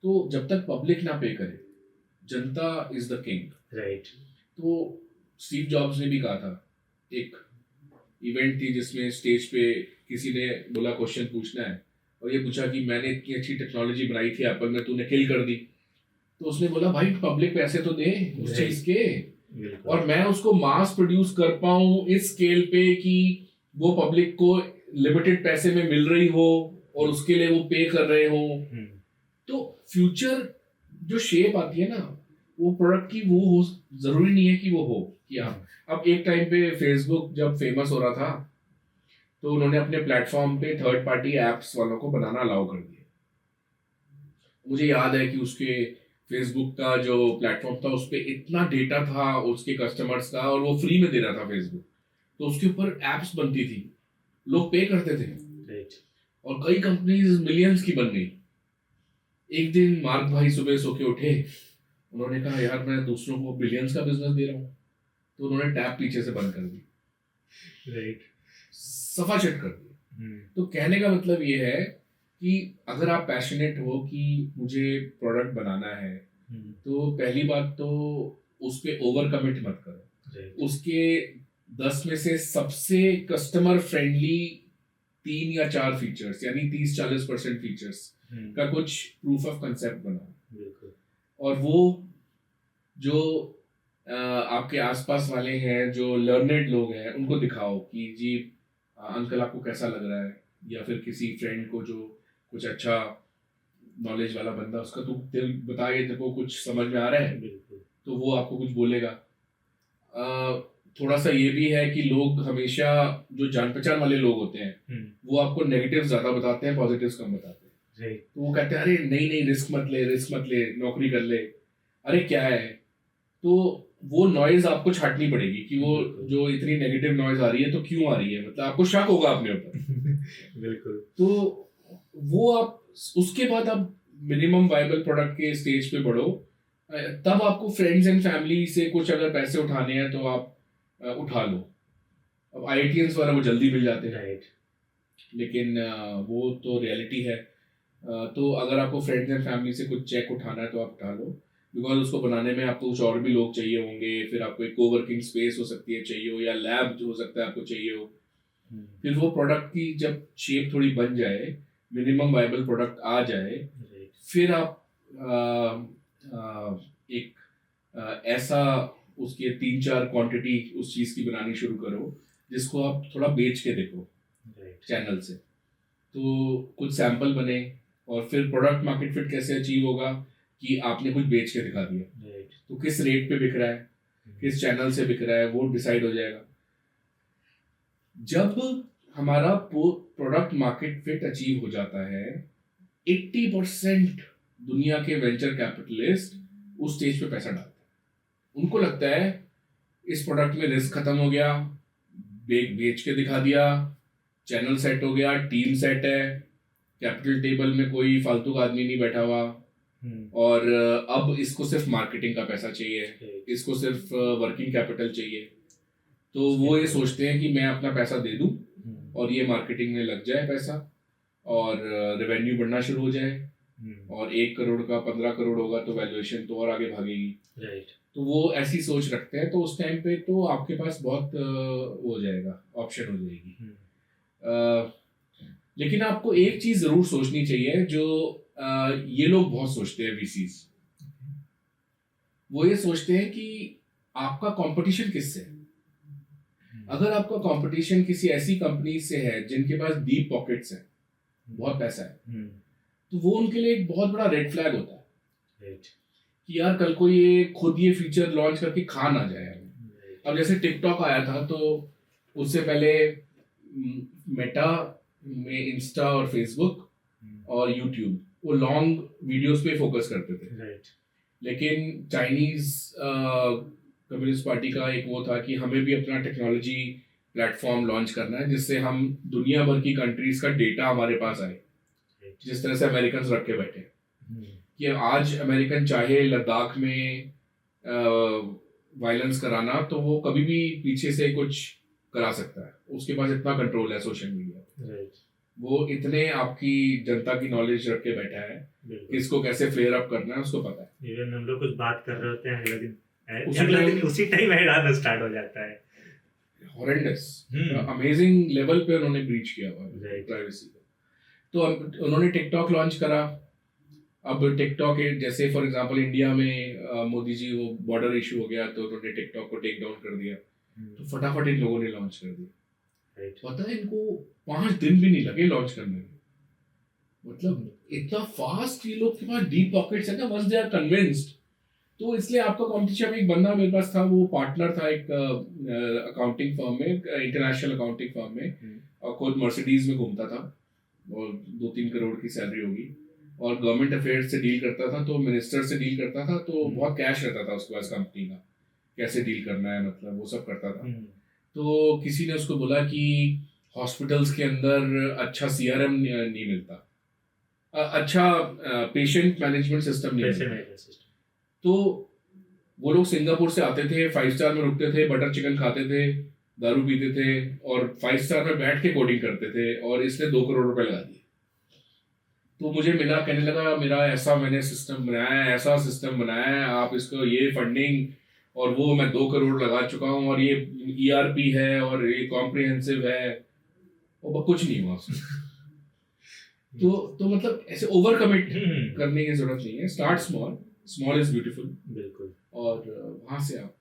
तो जब तक पब्लिक ना पे करे, जनता इज द किंग। राइट। तो स्टीव जॉब्स ने भी कहा था, एक इवेंट थी जिसमें स्टेज पे किसी ने बोला क्वेश्चन पूछना है, और ये पूछा कि मैंने इतनी अच्छी टेक्नोलॉजी बनाई थी एप्पल में, तूने किल कर दी। तो उसने बोला भाई पब्लिक पैसे तो दे उस चीज के, और मैं उसको मास प्रोड्यूस कर पाऊं इस स्केल पे कि वो पब्लिक को लिमिटेड पैसे में मिल रही हो और उसके लिए वो पे कर रहे हो। तो फ्यूचर जो शेप आती है ना वो प्रोडक्ट की, वो हो जरूरी नहीं है कि वो हो कि आप। अब एक टाइम पे फेसबुक जब फेमस हो रहा था तो उन्होंने अपने प्लेटफॉर्म पे थर्ड पार्टी एप्स वालों को बनाना अलाउ कर दिया। मुझे याद है कि उसके फेसबुक का जो प्लेटफॉर्म था उस पर इतना डेटा था उसके कस्टमर्स का, और वो फ्री में दे रहा था फेसबुक। तो उसके ऊपर एप्स बनती थी, लोग पे करते थे, राइट। और कई कंपनीज मिलियंस की बन गई। एक दिन मार्क भाई सुबह सो के उठे, उन्होंने कहा यार मैं दूसरों को बिलियंस का बिजनेस दे रहा हूँ, तो उन्होंने टैप पीछे से बंद कर दी, राइट। सफा चट कर दिया। तो कहने का मतलब ये है कि अगर आप पैशनेट हो कि मुझे प्रोडक्ट बनाना है, तो पहली बात तो उस पे ओवर कमिट मत करो। उसके 10 में से सबसे कस्टमर फ्रेंडली 3 या 4 फीचर्स, यानी 30-40% फीचर्स का कुछ प्रूफ ऑफ कंसेप्ट बनाओ, और वो जो आपके आसपास वाले हैं, जो लर्नेड लोग हैं, उनको दिखाओ कि जी अंकल आपको कैसा लग रहा है, या फिर किसी फ्रेंड को जो कुछ अच्छा नॉलेज वाला बंदा, उसका तू दिल बता, ये तेरे को कुछ समझ में आ रहा है, तो वो आपको कुछ बोलेगा। थोड़ा सा ये भी है कि लोग हमेशा, जो जान पहचान वाले लोग होते हैं, वो आपको नेगेटिव ज्यादा बताते हैं, पॉजिटिव्स कम बताते हैं। तो वो कहते हैं अरे नहीं रिस्क मत ले, नौकरी कर ले, अरे क्या है। तो वो नॉइज आपको छाटनी पड़ेगी कि वो जो इतनी नेगेटिव नॉइज आ रही है तो क्यों आ रही है, मतलब आपको शक होगा अपने ऊपर। बिल्कुल। तो वो आप उसके बाद आप मिनिमम वायबल प्रोडक्ट के स्टेज पे बढ़ो, तब आपको फ्रेंड्स एंड फैमिली से कुछ अगर पैसे उठाने हैं तो आप उठा लो। अब IITians वाला वो जल्दी मिल जाते हैं, लेकिन वो तो रियलिटी है। तो अगर आपको फ्रेंड्स एंड फैमिली से कुछ चेक उठाना है तो आप उठा लो, बिकॉज उसको बनाने में आपको कुछ और भी लोग चाहिए होंगे, फिर आपको एक कोवर्किंग स्पेस हो सकती है चाहिए हो, या लैब जो हो सकता है आपको चाहिए हो। फिर वो प्रोडक्ट की जब शेप थोड़ी बन जाए, मिनिमम वायबल प्रोडक्ट आ जाए, फिर आप एक ऐसा उसके 3-4 क्वांटिटी उस चीज़ की बनानी शुरू करो जिसको आप थोड़ा बेच के देखो चैनल से, तो कुछ सैंपल बने, और फिर प्रोडक्ट मार्केट फिट कैसे अचीव होगा कि आपने कुछ बेच के दिखा दिया, तो किस रेट पे बिक रहा है, किस चैनल से बिक रहा है, वो डिसाइड हो जाएगा। जब हमारा प्रोडक्ट मार्केट फिट अचीव हो जाता है, 80% दुनिया के वेंचर कैपिटलिस्ट उस स्टेज पे पैसा डालते हैं। उनको लगता है इस प्रोडक्ट में रिस्क खत्म हो गया, बेच के दिखा दिया, चैनल सेट हो गया, टीम सेट है, कैपिटल टेबल में कोई फालतू का आदमी नहीं बैठा हुआ, और अब इसको सिर्फ मार्केटिंग का पैसा चाहिए, इसको सिर्फ वर्किंग कैपिटल चाहिए। तो वो ये सोचते हैं कि मैं अपना पैसा दे दूं और ये मार्केटिंग में लग जाए पैसा, और रेवेन्यू बढ़ना शुरू हो जाए, और 1 करोड़ का 15 करोड़ होगा तो वैल्यूएशन तो और आगे भागेगी। तो वो ऐसी सोच रखते हैं, तो उस टाइम पे तो आपके पास बहुत वो हो जाएगा, ऑप्शन हो जाएगी। लेकिन आपको एक चीज जरूर सोचनी चाहिए जो ये लोग बहुत सोचते हैं, VCs। वो ये सोचते हैं कि आपका कंपटीशन किससे है। अगर आपका कंपटीशन किसी ऐसी कंपनी से है जिनके पास डीप पॉकेट्स हैं, बहुत पैसा है, तो वो उनके लिए एक बहुत बड़ा रेड फ्लैग होता है कि यार कल को ये खुद ये फीचर लॉन्च करके खा ना जाए। अब जैसे टिकटॉक आया था, तो उससे पहले मेटा में इंस्टा और फेसबुक और यूट्यूब वो लॉन्ग वीडियोस पे फोकस करते थे। लेकिन चाइनीज कम्युनिस्ट पार्टी का एक वो था कि हमें भी अपना टेक्नोलॉजी प्लेटफॉर्म लॉन्च करना है जिससे हम दुनिया भर की कंट्रीज का डेटा हमारे पास आए, जिस तरह से अमेरिकन रख के बैठे कि आज अमेरिकन चाहे लद्दाख में वायलेंस कराना, तो वो कभी भी पीछे से कुछ करा सकता है, उसके पास इतना कंट्रोल है सोशल मीडिया। वो इतने आपकी जनता की नॉलेज रख के बैठा है, किसको कैसे फ्लेयर अप करना है उसको पता है। इवन हम लोग कुछ बात कर रहे होते हैं, अगले दिन उसी टाइम ऐड आना स्टार्ट हो जाता है। हॉरेंडस, अमेजिंग लेवल पे उन्होंने ब्रीच किया हुआ है प्राइवेसी को। तो उन्होंने टिकटॉक लॉन्च करा। अब टिकटॉक जैसे फॉर एग्जांपल इंडिया में मोदी जी वो बॉर्डर इशू हो गया, तो उन्होंने टिकटॉक को टेक डाउन कर दिया, तो फटाफट इन लोगों ने लॉन्च कर दिया। पता है इनको 5 दिन भी नहीं लगे लॉन्च करने में, मतलब इतना फास्ट ये लोग के पास डीप पॉकेट्स है ना, वंस दे आर कन्विंस्ड। तो इसलिए आपका कॉम्पिटिशन, एक बंदा मेरे पास था, वो पार्टनर था एक अकाउंटिंग फर्म में, इंटरनेशनल अकाउंटिंग फर्म में, और खुद मर्सिडीज में घूमता था, और 2-3 करोड़ की सैलरी होगी, और गवर्नमेंट अफेयर्स से डील करता था, तो मिनिस्टर से डील करता था, तो बहुत कैश रहता था उसके पास कंपनी का, कैसे डील करना है, मतलब वो सब करता था। तो किसी ने उसको बोला कि हॉस्पिटल्स के अंदर अच्छा सीआरएम नहीं मिलता, अच्छा पेशेंट मैनेजमेंट सिस्टम नहीं पैसे मिलता। Management system. तो वो लोग सिंगापुर से आते थे, 5 स्टार में रुकते थे, बटर चिकन खाते थे, दारू पीते थे और 5 स्टार में बैठ के कोडिंग करते थे, और इसने 2 करोड़ रुपए लगा दिए। तो मुझे मिला, कहने लगा मेरा ऐसा मैंने सिस्टम बनाया है, ऐसा सिस्टम बनाया है, आप इसको ये फंडिंग और वो मैं 2 करोड़ लगा चुका हूँ, और ये ईआरपी है और ये कॉम्प्रिहेंसिव है, और कुछ नहीं हुआ उसमें। तो मतलब ऐसे ओवर कमिट करने की जरूरत नहीं है। Start small, small is beautiful. बिल्कुल। और वहां से आप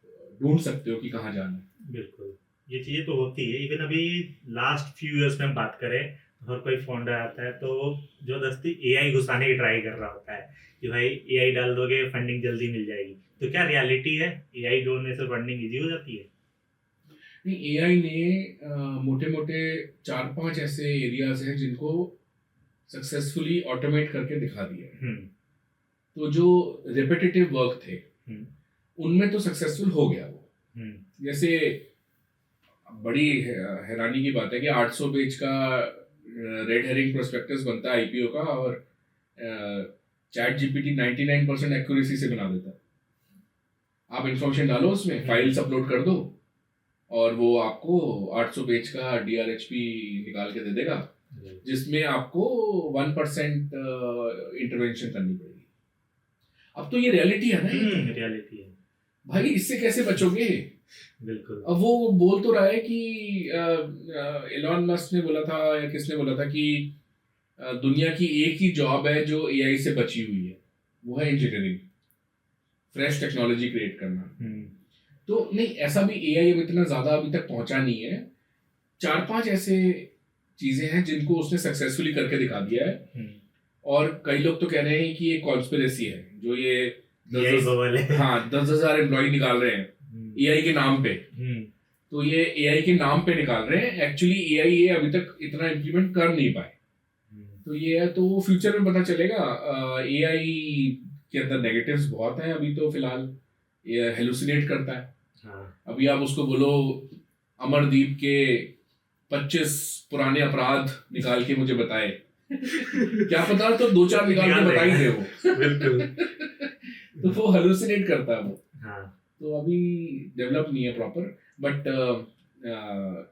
ढूंढ सकते हो कि कहाँ जाना है। बिल्कुल, ये चीज़ें तो होती है। इवन अभी लास्ट फ्यू इयर्स में हम बात करें, हर कोई फाउंडर आता है तो जबरदस्ती एआई घुसाने की ट्राई कर रहा होता है कि भाई एआई डाल दोगे फंडिंग जल्दी मिल जाएगी। तो क्या रियलिटी है एआई जोड़ने से फंडिंग इजी हो जाती है? नहीं, एआई ने मोटे मोटे 4-5 ऐसे एरियाज हैं जिनको सक्सेसफुली ऑटोमेट करके दिखा दिया है। तो जो रिपीटेटिव वर्क थे उनमें तो सक्सेसफुल हो गया वो। जैसे बड़ी हैरानी की बात है कि 800 पेज का रेड हेरिंग प्रोस्पेक्टस बनता है आईपीओ का, और चैट जीपीटी 99% एक्यूरेसी से बना देता है। आप इंफॉर्मेशन डालो उसमें, फाइल्स अपलोड कर दो, और वो आपको 800 पेज का डीआरएचपी निकाल के दे देगा, जिसमें आपको 1% इंटरवेंशन करनी पड़ेगी। अब तो ये रियलिटी है ना, रियलिटी है भाई, इससे कैसे बचोगे? बिल्कुल। अब वो बोल तो रहा है कि एलॉन मस्क ने बोला था या किसने बोला था कि दुनिया की एक ही जॉब है जो एआई से बची हुई है, वो है इंजीनियरिंग, फ्रेश टेक्नोलॉजी क्रिएट करना। तो नहीं, ऐसा भी एआई अब इतना ज्यादा अभी तक पहुंचा नहीं है। 4-5 ऐसे चीजें हैं जिनको उसने सक्सेसफुली करके दिखा दिया है, और कई लोग तो कह रहे हैं कि ये कॉन्स्पिरेसी है, जो ये 10,000 एम्प्लॉय निकाल रहे हैं एआई के नाम पे। तो ये एआई के नाम पे निकाल रहे हैं, एक्चुअली एआई ये अभी तक इतना इम्प्लीमेंट कर नहीं पाए। तो ये है, तो फ्यूचर में पता चलेगा। एआई के अंदर नेगेटिव्स बहुत हैं अभी, तो फिलहाल ये हेलुसिनेट करता है। अभी आप उसको बोलो अमरदीप के 25 पुराने अपराध निकाल के मुझे बताए, क्या पता तो 2-4 निकाल के बता ही दे वो। बिल्कुल। तो वो हेलुसिनेट करता है वो। हाँ। तो अभी डेवलप नहीं है प्रॉपर, बट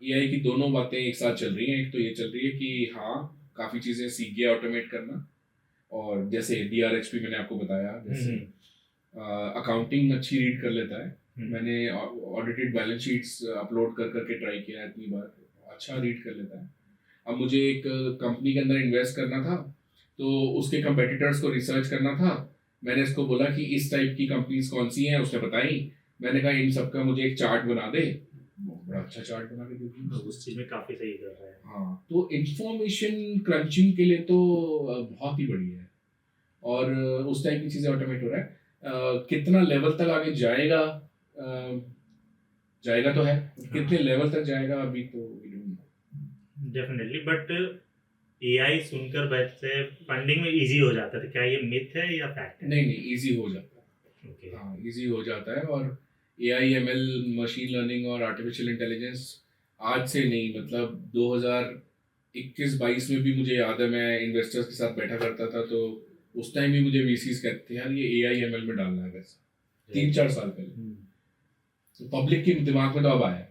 एआई की दोनों बातें एक साथ चल रही हैं। एक तो ये चल रही है कि हाँ, काफी चीजें सीख गया ऑटोमेट करना, और जैसे डीआरएचपी मैंने आपको बताया, जैसे अकाउंटिंग अच्छी रीड कर लेता है। मैंने ऑडिटेड बैलेंस शीट्स अपलोड कर करके ट्राई किया है इतनी बार, अच्छा रीड कर लेता है। अब मुझे एक कंपनी के अंदर इन्वेस्ट करना था, तो उसके कंपेटिटर्स को रिसर्च करना था। मैंने इसको बोला कि इस टाइप की कंपनीज कौन सी हैं, उसने बताई। मैंने कहा इन सबका मुझे एक चार्ट बना दे, बड़ा अच्छा चार्ट बना के दे दिया। उस चीज में काफी सही कर रहा है। हाँ, तो इंफॉर्मेशन क्रंचिंग के लिए तो बहुत ही बढ़िया है, और उस टाइप की चीजें ऑटोमेट हो रहा है। कितना लेवल तक आगे जाएगा, जाएगा तो है, कितने लेवल तक जाएगा अभी तो डेफिनेटली। बट एआई सुनकर वैसे फंडिंग में इजी हो जाता है, तो क्या ये मिथ है या फैक्ट है? नहीं, इजी हो जाता है। Okay. हाँ, इजी हो जाता है। और एआई, एमएल, मशीन लर्निंग और आर्टिफिशियल इंटेलिजेंस आज से नहीं, मतलब 2021-22 में भी मुझे याद है, मैं इन्वेस्टर्स के साथ बैठा करता था, तो उस टाइम भी मुझे वीसीज कहते थे यार ये एआई एमएल में डालना है पैसा, 3-4 साल पहले। तो पब्लिक के दिमाग में तो अब आया है,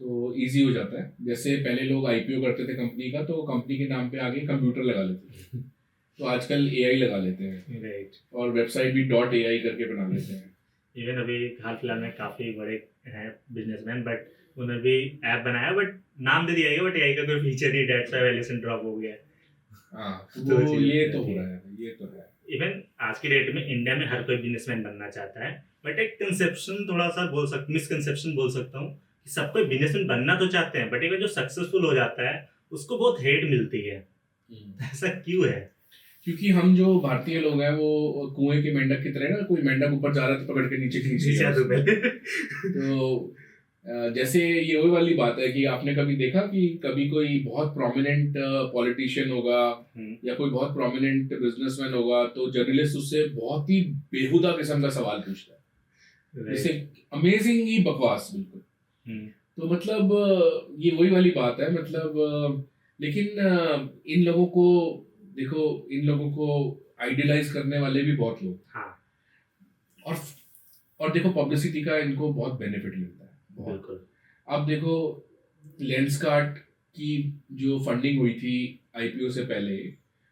तो इजी हो जाता है। जैसे पहले लोग आईपीओ करते थे कंपनी का, तो कंपनी के नाम पे आगे कंप्यूटर लगा लेते थे, तो आजकल एआई लगा लेते हैं। राइट। और वेबसाइट भी .ai करके बना लेते हैं। इवन अभी हाल फिलहाल में काफी बड़े हैं बिजनेसमैन, बट उन्होंने भी ऐप बनाया, बट नाम दे दिया गया, बट एआई का कोई फीचर नहीं, डेट्स वाई वैल्यूएशन ड्रॉप हो गया। हाँ, तो ये तो हो रहा है, ये तो है। इवन आज के डेट में इंडिया में हर कोई बिजनेसमैन बनना चाहता है, बट एक कंसेप्शन थोड़ा सा मिसकंसेप्शन बोल सकता हूँ कि सब कोई बिजनेसमैन बनना तो चाहते हैं, बट इवन जो सक्सेसफुल हो जाता है उसको बहुत हेट मिलती है। ऐसा क्यों है? क्योंकि हम जो भारतीय लोग हैं वो कुएं के मेंढक की तरह ना, कोई मेंढक ऊपर जा रहा है तो पकड़ के नीचे खींच लिया। तो जैसे ये वही वाली बात है कि आपने कभी देखा कि कभी कोई बहुत प्रोमिनेंट पॉलिटिशियन होगा या कोई बहुत प्रोमिनेंट बिजनेसमैन होगा, तो जर्नलिस्ट उससे बहुत ही बेहुदा किस्म का सवाल पूछता है, जैसे अमेजिंग ही बकवास बिल्कुल। तो मतलब ये वही वाली बात है, मतलब लेकिन इन लोगों को देखो, इन लोगों को आइडियलाइज करने वाले भी बहुत लोग, हाँ और और देखो पब्लिसिटी का इनको बहुत बेनिफिट मिलता है, बहुत। बिल्कुल। अब देखो लेंसकार्ट की जो फंडिंग हुई थी आईपीओ से पहले,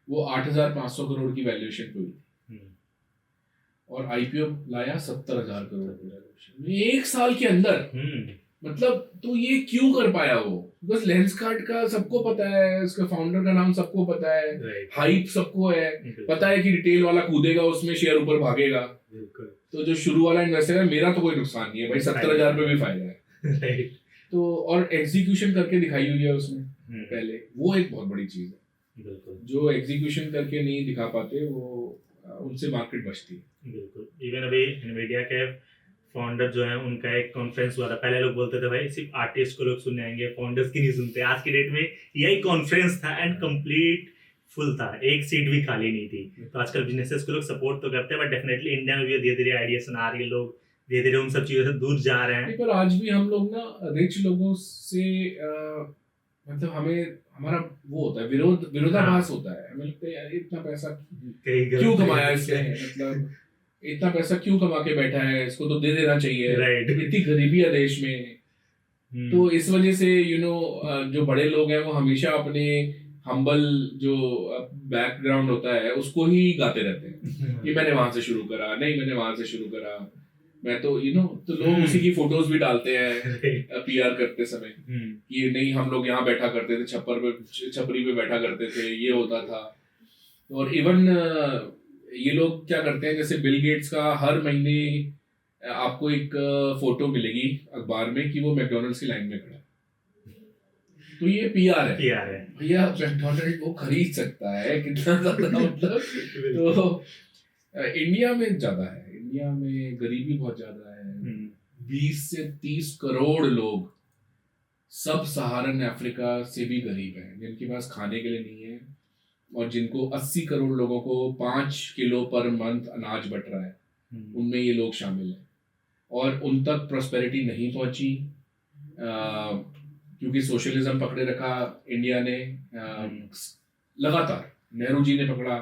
वो 8,500 करोड़ की वैल्यूएशन पे हुई थी, और आईपीओ लाया 70,000 करोड़ की वैल्यूएशन एक साल के अंदर। मतलब तो ये क्यों कर पाया वो? बिकॉज लेंसकार्ट का सबको पता है, उसका फाउंडर का नाम सबको पता है, हाइप सबको है, पता है कि रिटेल वाला कूदेगा उसमें, शेयर ऊपर भागेगा। तो जो शुरू वाला इन्वेस्टर है, मेरा तो कोई नुकसान नहीं है भाई, 70,000 पे भी फायदा है। तो और एग्जीक्यूशन करके दिखाई हुई है उसने पहले, वो एक बहुत बड़ी चीज है। जो एग्जीक्यूशन करके नहीं दिखा पाते वो उनसे मार्केट बचती है। बिल्कुल। इवन अभी एनवीडिया के फाउंडर जो है उनका एक कॉन्फ्रेंस हुआ था। पहले लोग बोलते थे भाई सिर्फ आर्टिस्ट को लोग सुनने आएंगे, फाउंडर्स की नहीं सुनते। आज की डेट में यही कॉन्फ्रेंस था एंड कंप्लीट फुल था, एक सीट भी खाली नहीं थी। तो आजकल बिजनेसेस को लोग सपोर्ट तो करते हैं, बट डेफिनेटली इंडिया में भी धीरे धीरे आइडियाशन आ रही है, लोग धीरे धीरे उन सब चीजों से दूर जा रहे हैं। पर आज भी हम लोग ना रिच लोगों से मतलब हमें हमारा वो होता है, विरोधाभास होता है। हमें लगता है यार इतना पैसा क्यों कमाया इसने, मतलब इतना पैसा क्यों कमा के बैठा है, इसको तो दे देना चाहिए, इतनी गरीबी है देश में। तो इस वजह से जो बड़े लोग हैं वो हमेशा अपने हम्बल जो बैकग्राउंड होता है उसको ही गाते रहते हैं कि मैंने वहां से शुरू करा, नहीं मैंने वहां से शुरू करा, मैं तो तो लोग उसी की फोटोज भी डालते हैं पीआर करते समय कि नहीं हम लोग यहाँ बैठा करते थे, छपरी पे बैठा करते थे, ये होता था। और इवन ये लोग क्या करते हैं, जैसे बिल गेट्स का हर महीने आपको एक फोटो मिलेगी अखबार में कि वो मैकडॉनल्ड्स की लाइन में खड़ा है, तो ये पीआर है भैया। मैकडॉनल्ड वो खरीद सकता है कितना ज्यादा, मतलब तो इंडिया में ज्यादा है, इंडिया में गरीबी बहुत ज्यादा है। 20 से 30 करोड़ लोग सब सहारन अफ्रीका से भी गरीब हैं, जिनके पास खाने के लिए नहीं है, और जिनको 80 करोड़ लोगों को 5 किलो पर मंथ अनाज बट रहा है, उनमें ये लोग शामिल हैं। और उन तक प्रॉस्पेरिटी नहीं पहुंची क्योंकि सोशलिज्म पकड़े रखा इंडिया ने लगातार। नेहरू जी ने पकड़ा,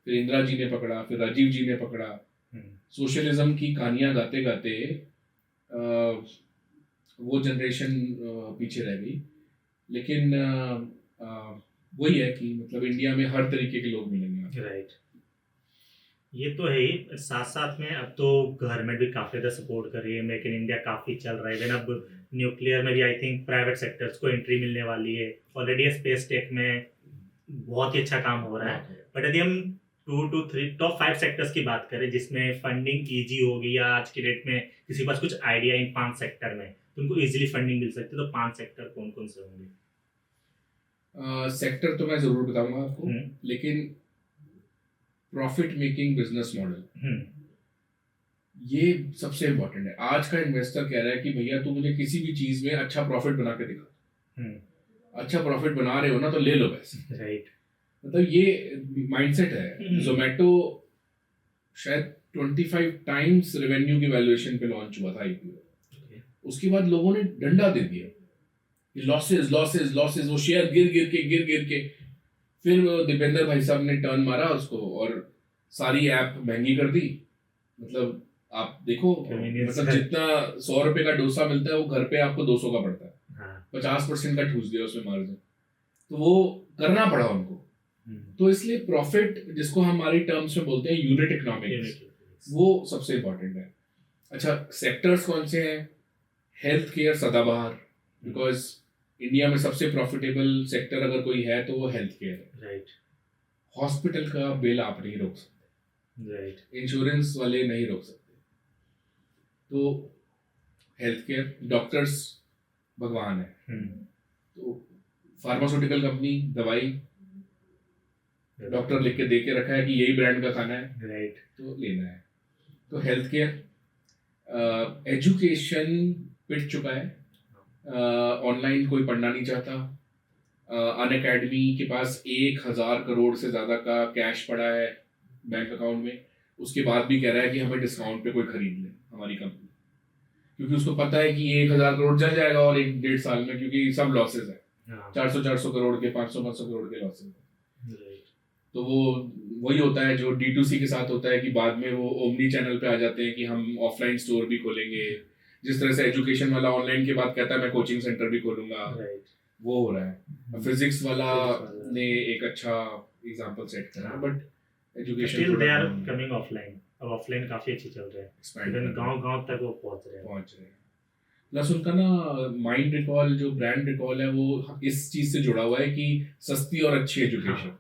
फिर इंदिरा जी ने पकड़ा, फिर राजीव जी ने पकड़ा। सोशलिज्म की कहानियां गाते गाते वो जनरेशन पीछे रह गई। लेकिन वही है कि मतलब इंडिया में हर तरीके के लोग मिलेंगे। राइट, ये तो है ही। साथ साथ में अब तो गवर्नमेंट भी काफी ज्यादा सपोर्ट कर रही है, मेक इन इंडिया काफी चल रहा है। इवन अब न्यूक्लियर में भी आई थिंक प्राइवेट सेक्टर्स को एंट्री मिलने वाली है। ऑलरेडी स्पेस टेक में बहुत ही अच्छा काम हो रहा है। बट यदि हम 2 to 3 टॉप 5 सेक्टर्स की बात करें जिसमें फंडिंग इजी होगी, या आज की डेट में किसी के पास कुछ आइडिया इन 5 सेक्टर में तो उनको इजीली फंडिंग मिल सकती है, तो 5 सेक्टर कौन कौन से होंगे? सेक्टर तो मैं जरूर बताऊंगा आपको, लेकिन प्रॉफिट मेकिंग बिजनेस मॉडल ये सबसे इम्पोर्टेंट है। आज का इन्वेस्टर कह रहा है कि भैया तू मुझे किसी भी चीज में अच्छा प्रॉफिट बना के दिखा। अच्छा प्रॉफिट बना रहे हो ना तो ले लो पैसे। राइट, मतलब ये माइंडसेट है। जोमेटो शायद 25 टाइम्स रेवेन्यू की वैल्यूएशन पे लॉन्च हुआ था आईपीओ। उसके बाद लोगों ने डंडा दे दिया, लॉसेस लॉसेस लॉसेस, वो शेयर गिर गिर के फिर दीपेंद्र भाई साहब ने टर्न मारा उसको और सारी ऐप महंगी कर दी। मतलब आप देखो, मतलब जितना 100 रुपए का डोसा मिलता है वो घर पे आपको 200 का पड़ता है। 50% का ठूस दिया उसमें मार्जिन, तो वो करना पड़ा उनको। तो इसलिए प्रॉफिट, जिसको हमारी टर्म्स में बोलते हैं यूनिट इकोनॉमिक्स, वो सबसे इंपॉर्टेंट है। अच्छा, सेक्टर्स कौन से हैं? हेल्थ केयर सदाबहार, बिकॉज इंडिया में सबसे प्रॉफिटेबल सेक्टर अगर कोई है तो वो हेल्थ केयर है। राइट, हॉस्पिटल का बिल आप नहीं रोक सकते, राइट, इंश्योरेंस वाले नहीं रोक सकते। तो हेल्थ केयर, डॉक्टर्स भगवान है। तो फार्मास्यूटिकल कंपनी, दवाई, डॉक्टर लिख के दे के रखा है कि यही ब्रांड का खाना है, राइट, तो लेना है। तो हेल्थ केयर, एजुकेशन पिट चुका है, ऑनलाइन कोई पढ़ना नहीं चाहता। अनअकैडमी के पास 1,000 करोड़ से ज्यादा का कैश पड़ा है बैंक अकाउंट में, उसके बाद भी कह रहा है कि हमें डिस्काउंट पे कोई खरीद ले हमारी कंपनी, क्योंकि उसको पता है कि ये 1,000 करोड़ चल जाएगा और 1-1.5 साल में, क्योंकि सब लॉसेज है, हाँ 400 करोड़ के, 500 करोड़ के लॉसेज है। राइट तो वो वही होता है जो D2C के साथ होता है कि बाद में वो ओमनी चैनल पे आ जाते हैं कि हम ऑफलाइन स्टोर भी खोलेंगे, जिस तरह से एजुकेशन वाला ऑनलाइन के बाद कहता है मैं कोचिंग सेंटर भी खोलूंगा, राइट वो हो रहा है। फिजिक्स वाला ने एक अच्छा एग्जांपल सेट करा, but education still they are coming offline, अब ऑफलाइन काफी अच्छी चल रहा है, इवन गांव-गांव तक वो पहुंच रहे हैं। प्लस उनका ना माइंड रिकॉल, जो ब्रांड रिकॉल है, वो इस चीज से जुड़ा हुआ है कि सस्ती और अच्छी एजुकेशन,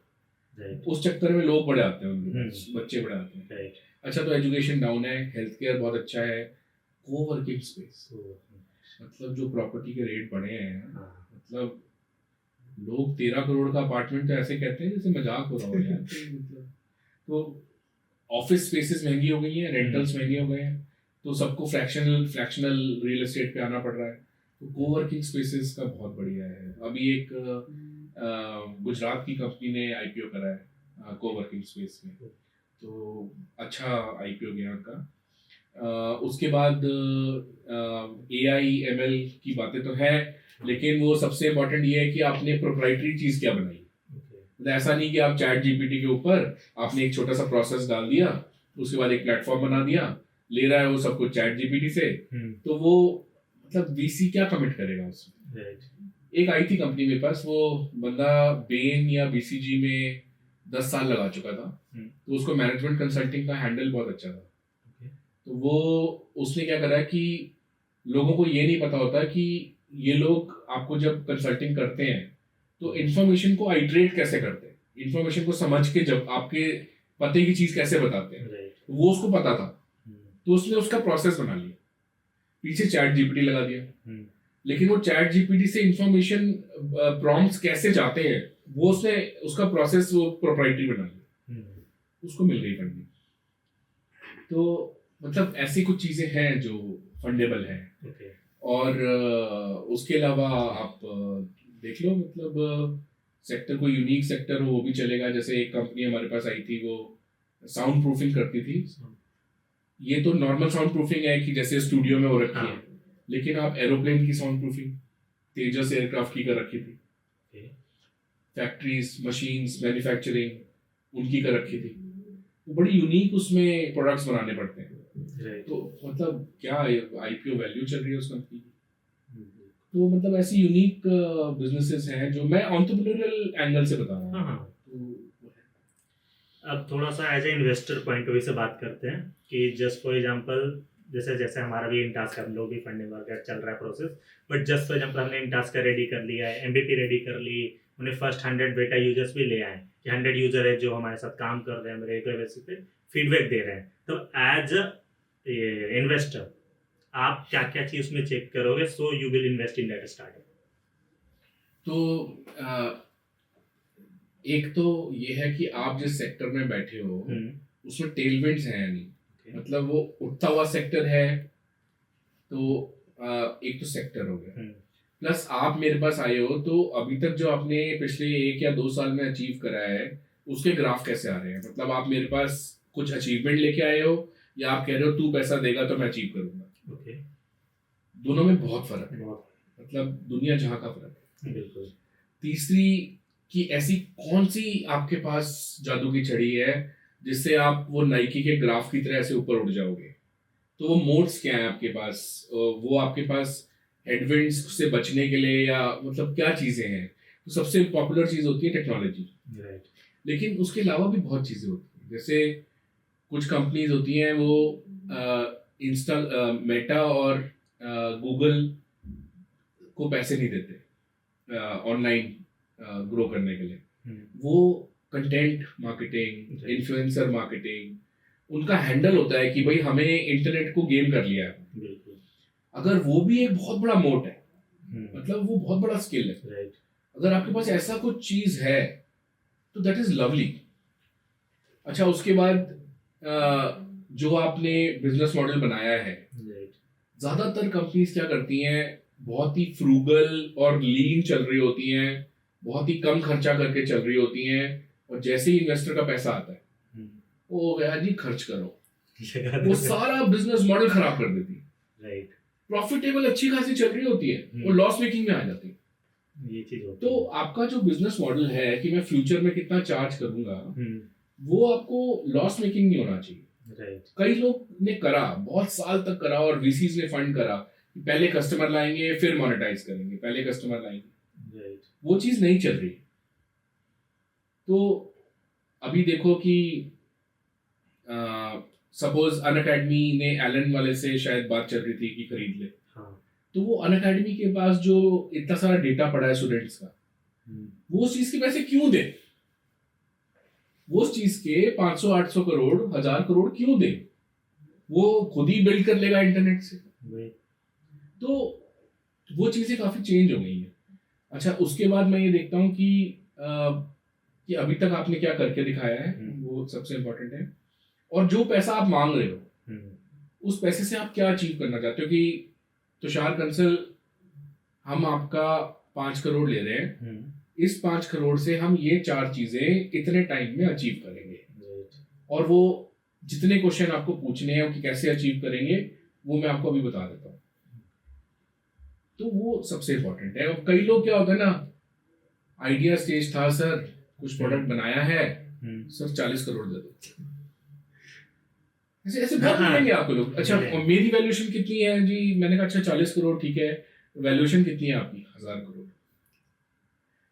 राइट उस चक्कर में लोग बड़े आते हैं, उनके बच्चे बड़े आते हैं। राइट अच्छा, तो एजुकेशन डाउन है, हेल्थ केयर बहुत अच्छा है, कोवर्किंग स्पेस, मतलब जो प्रॉपर्टी के रेट बढ़े हैं, मतलब लोग 13 करोड़ का अपार्टमेंट तो ऐसे कहते हैं जैसे मजाक हो रहा हो यार। तो मतलब तो ऑफिस स्पेसेस महंगी हो गई हैं, रेंटल्स महंगे हो गए हैं, तो सबको फ्रैक्शनल रियल एस्टेट पे आना पड़ रहा है। तो कोवर्किंग स्पेसेस का बहुत बढ़िया है। अभी एक गुजरात की कंपनी ने आईपीओ करा है कोवर्किंग स्पेस में, तो अच्छा आईपीओ गया उनका। उसके बाद AI/ML की बातें तो है, लेकिन वो सबसे इम्पोर्टेंट ये है कि आपने प्रोप्राइटरी चीज क्या बनाई। मतलब ऐसा नहीं कि आप चैट जीपीटी के ऊपर आपने एक छोटा सा प्रोसेस डाल दिया, उसके बाद एक प्लेटफॉर्म बना दिया, ले रहा है वो सब कुछ चैट जीपीटी से, तो वो मतलब वीसी क्या कमिट करेगा उसमें। एक आई थी कंपनी मेरे पास, वो बंदा बेन या बीसीजी में 10 साल लगा चुका था, तो उसको मैनेजमेंट कंसल्टिंग का हैंडल बहुत अच्छा था। तो वो उसने क्या करा कि लोगों को ये नहीं पता होता कि ये लोग आपको जब कंसल्टिंग करते हैं तो इन्फॉर्मेशन को आइटरेट कैसे करते हैं, इन्फॉर्मेशन को समझ के जब आपके पते की चीज कैसे बताते हैं, तो वो उसको पता था। तो उसने उसका प्रोसेस बना लिया, पीछे चैट जीपीटी लगा दिया, लेकिन वो चैट जीपीटी से इंफॉर्मेशन प्रॉम्प्ट्स कैसे जाते हैं, वो उसने उसका प्रोसेस वो प्रोप्राइटरी बना लिया, उसको मिल गई फंडिंग। तो मतलब ऐसी कुछ चीजें हैं जो फंडेबल हैं। और उसके अलावा आप देख लो, मतलब सेक्टर कोई यूनिक सेक्टर हो वो भी चलेगा। जैसे एक कंपनी हमारे पास आई थी, वो साउंड प्रूफिंग करती थी। ये तो नॉर्मल साउंड प्रूफिंग है कि जैसे स्टूडियो में हो रखी है, लेकिन आप एरोप्लेन की साउंड प्रूफिंग तेजस एयरक्राफ्ट की कर रखी थी, फैक्ट्रीज, मशीन्स, मैन्युफैक्चरिंग उनकी कर रखी थी। वो बड़ी यूनिक उसमें प्रोडक्ट्स बनाने पड़ते हैं। तो मतलब क्या आईपीओ वैल्यू चल रही है उस कंपनी की। तो मतलब ऐसी यूनिक बिजनेसेस हैं जो मैं एंटरप्रेन्योरियल एंगल से बता रहा हूँ। अब थोड़ा सा as a investor point of view से बात करते हैं कि जस्ट फॉर एग्जांपल जैसे जैसे हमारा भी इनटास्क हम लोग भी फंडिंग वगैरह चल रहा है process, but just for example हमने इनटास्क का रेडी कर लिया है, एमबीपी रेडी कर ली, उन्हें फर्स्ट 100 बेटा यूजर्स भी ले आए कि 100 यूजर है जो हमारे साथ काम कर रहे हैं, रेगुलर बेसिस पे फीडबैक दे रहे हैं। तो एज इन्वेस्टर आप क्या क्या चीज उसमें चेक करोगे so you will invest in that startup? तो एक तो ये है कि आप जिस सेक्टर में बैठे हो उसमें टेलविंड्स हैं या नहीं, मतलब वो उठता हुआ सेक्टर है, तो एक तो सेक्टर हो गया। प्लस आप मेरे पास आए हो, तो अभी तक जो आपने पिछले 1 या 2 साल में अचीव करा है उसके ग्राफ कैसे आ रहे हैं। मतलब आप मेरे पास कुछ अचीवमेंट लेके आए हो या आप कह रहे हो तू पैसा देगा तो मैं अचीव करूंगा। दोनों में बहुत फर्क है, मतलब दुनिया जहां का फर्क है। बिल्कुल। तीसरी कि ऐसी कौन सी आपके पास जादू की छड़ी है जिससे आप वो नाइकी के ग्राफ की तरह ऐसे ऊपर उड़ जाओगे। तो वो मोड्स क्या है आपके पास, वो आपके पास हेडविंड्स से बचने के लिए, या मतलब क्या चीजें हैं। तो सबसे पॉपुलर चीज होती है टेक्नोलॉजी, लेकिन उसके अलावा भी बहुत चीजें होती हैं। जैसे कुछ कंपनीज होती हैं वो मेटा और गूगल को पैसे नहीं देते ऑनलाइन ग्रो करने के लिए। वो कंटेंट मार्केटिंग, इन्फ्लुएंसर मार्केटिंग उनका हैंडल होता है कि भाई हमें इंटरनेट को गेम कर लिया है। अगर वो भी एक बहुत बड़ा मोट है, मतलब वो बहुत बड़ा स्किल है। अगर आपके पास ऐसा कुछ चीज है तो दैट इज लवली। अच्छा, उसके बाद जो आपने बिजनेस मॉडल बनाया है, ज्यादातर कंपनीज क्या करती हैं, बहुत ही फ्रूगल और लीन चल रही होती हैं, बहुत ही कम खर्चा करके चल रही होती हैं, और जैसे ही इन्वेस्टर का पैसा आता है वो गया जी खर्च करो, वो सारा बिजनेस मॉडल खराब कर देती है। प्रॉफिटेबल अच्छी खासी चल रही होती है और लॉस मेकिंग में आ जाती है। ये चीज होती तो आपका जो बिजनेस मॉडल है कि मैं फ्यूचर में कितना चार्ज करूंगा, वो आपको लॉस मेकिंग नहीं होना चाहिए। राइट। कई लोग ने करा, बहुत साल तक करा और वीसीज ने फंड करा, पहले कस्टमर लाएंगे फिर मोनेटाइज करेंगे, पहले कस्टमर लाएंगे, राइट। वो चीज नहीं चल रही। तो अभी देखो कि सपोज अनअकैडमी ने एलन वाले से शायद बात चल रही थी कि खरीद ले, हाँ। तो वो अनअकैडमी के पास जो इतना सारा डेटा पड़ा है स्टूडेंट्स का, वो उस चीज के पैसे क्यों दे? वो उस चीज के 500-800 करोड़ 1000 करोड़ क्यों दे? वो खुद ही बिल्ड कर लेगा इंटरनेट से। तो वो चीजें काफी चेंज हो गई हैं। अच्छा, उसके बाद मैं ये देखता हूँ कि अभी तक आपने क्या करके दिखाया है, वो सबसे इम्पोर्टेंट है। और जो पैसा आप मांग रहे हो, उस पैसे से आप क्या अचीव करना चाहते हो? कि तुषार कंसल, हम आपका 5 करोड़ ले रहे हैं, इस 5 करोड़ से हम ये 4 चीजें इतने टाइम में अचीव करेंगे, और वो जितने क्वेश्चन आपको पूछने हैं कि कैसे अचीव करेंगे, वो मैं आपको अभी बता देता हूँ। तो वो सबसे इम्पोर्टेंट है। और कई लोग क्या होता है ना, आइडिया स्टेज था सर, कुछ प्रोडक्ट बनाया है सर, 40 करोड़ दे दो, ऐसे ऐसे बहुत मिलेंगे आपको लोग। अच्छा, मेरी वैल्यूएशन कितनी है जी? मैंने कहा अच्छा 40 करोड़, ठीक है, वैल्यूएशन कितनी है आपकी? 1000 करोड़।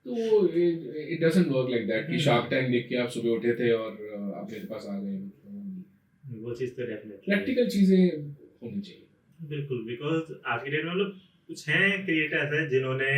तो it doesn't work like that कि शार्क टैंक देख के आप सुबह उठे थे और आप मेरे पास आ गए। वो चीज तो डेफिनेटली प्रैक्टिकल चीजें होनी चाहिए। बिल्कुल, बिकॉज आज के डेट में मतलब कुछ हैं क्रिएटर्स हैं जिन्होंने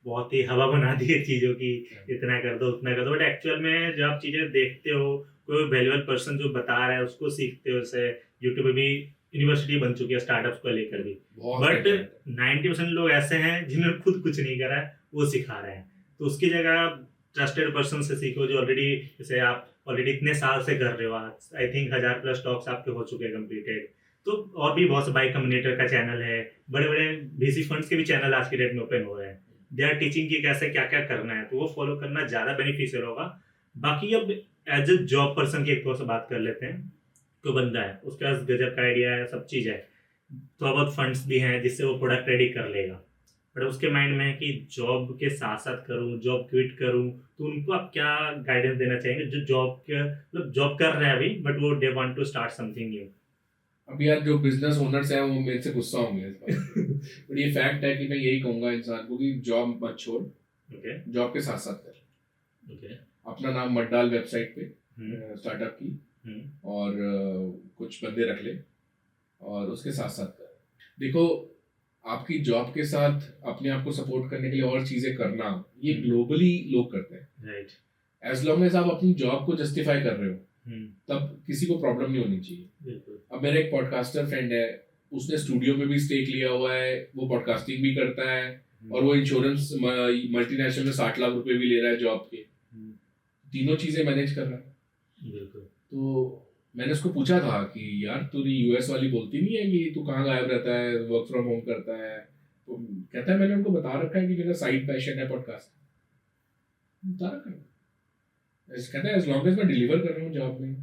बहुत ही हवा बना दी है चीजों की, इतना कर दो उतना कर दो, बट एक्चुअल में जब आप चीजें देखते हो, कोई वैल्यूएबल पर्सन जो बता रहा है उसको सीखते हो। जैसे यूट्यूब पे भी यूनिवर्सिटी बन चुकी है स्टार्टअप्स को लेकर भी, बट 90% लोग ऐसे हैं जिन्होंने खुद कुछ नहीं करा है, वो सिखा रहे हैं। तो उसकी जगह ट्रस्टेड पर्सन से सीखो जो ऑलरेडी, जैसे आप ऑलरेडी इतने साल से कर रहे हो, आई थिंक 1000+ टॉक्स आपके हो चुके हैं कंप्लीटेड। तो और भी बहुत से बाई कम्युनिकेटर का चैनल है, बड़े बड़े VC फंड्स के भी चैनल आज के डेट में ओपन हो रहे हैं। दे आर टीचिंग कि कैसे क्या क्या करना है, तो वो फॉलो करना ज़्यादा बेनिफिशियल होगा। बाकी अब एज ए जॉब पर्सन की एक थोड़ा सा बात कर लेते हैं। कोई बंदा है, उसके पास गजब का आइडिया है, सब चीज़ है, थोड़ा बहुत फंड्स भी हैं जिससे वो प्रोडक्ट रेडी कर लेगा, बट उसके माइंड में है कि जॉब के साथ साथ करूँ, जॉब क्विट करूँ, तो उनको आप क्या गाइडेंस देना चाहेंगे जो जॉब के मतलब जॉब कर रहे हैं अभी, बट वो they want to start something new? अब यार जो बिजनेस ओनर्स हैं वो मेरे से गुस्सा होंगे इस बात पे। बट ये फैक्ट है कि मैं यही कहूंगा इंसान को कि जॉब मत छोड़, जॉब के साथ साथ कर। अपना नाम मत डाल वेबसाइट पे स्टार्टअप की, और कुछ बंदे रख ले और उसके साथ साथ कर। देखो, आपकी जॉब के साथ अपने आप को सपोर्ट करने के लिए और चीजें करना, ये ग्लोबली लोग करते हैं, राइट। एज लॉन्ग एज आप अपनी जॉब को जस्टिफाई कर रहे हो, तब किसी को प्रॉब्लम नहीं होनी चाहिए। अब मेरा एक पॉडकास्टर फ्रेंड है, उसने स्टूडियो में भी स्टेक लिया हुआ है, वो पॉडकास्टिंग भी करता है, और वो इंश्योरेंस मल्टीनेशनल में 60 लाख रुपए भी ले रहा है जॉब के, तीनों चीजें मैनेज कर रहा है। तो मैंने उसको पूछा था कि यार तूने US वाली बोलती नहीं है कि तू कहाँ गायब रहता है, वर्क फ्रॉम होम करता है? तो कहता है मैंने उनको बता रखा है कि मेरा साइड पैशन है पॉडकास्ट, बता रखा है। कहता है एज लॉन्ग एज मैं डिलीवर कर रहा हूँ जॉब में,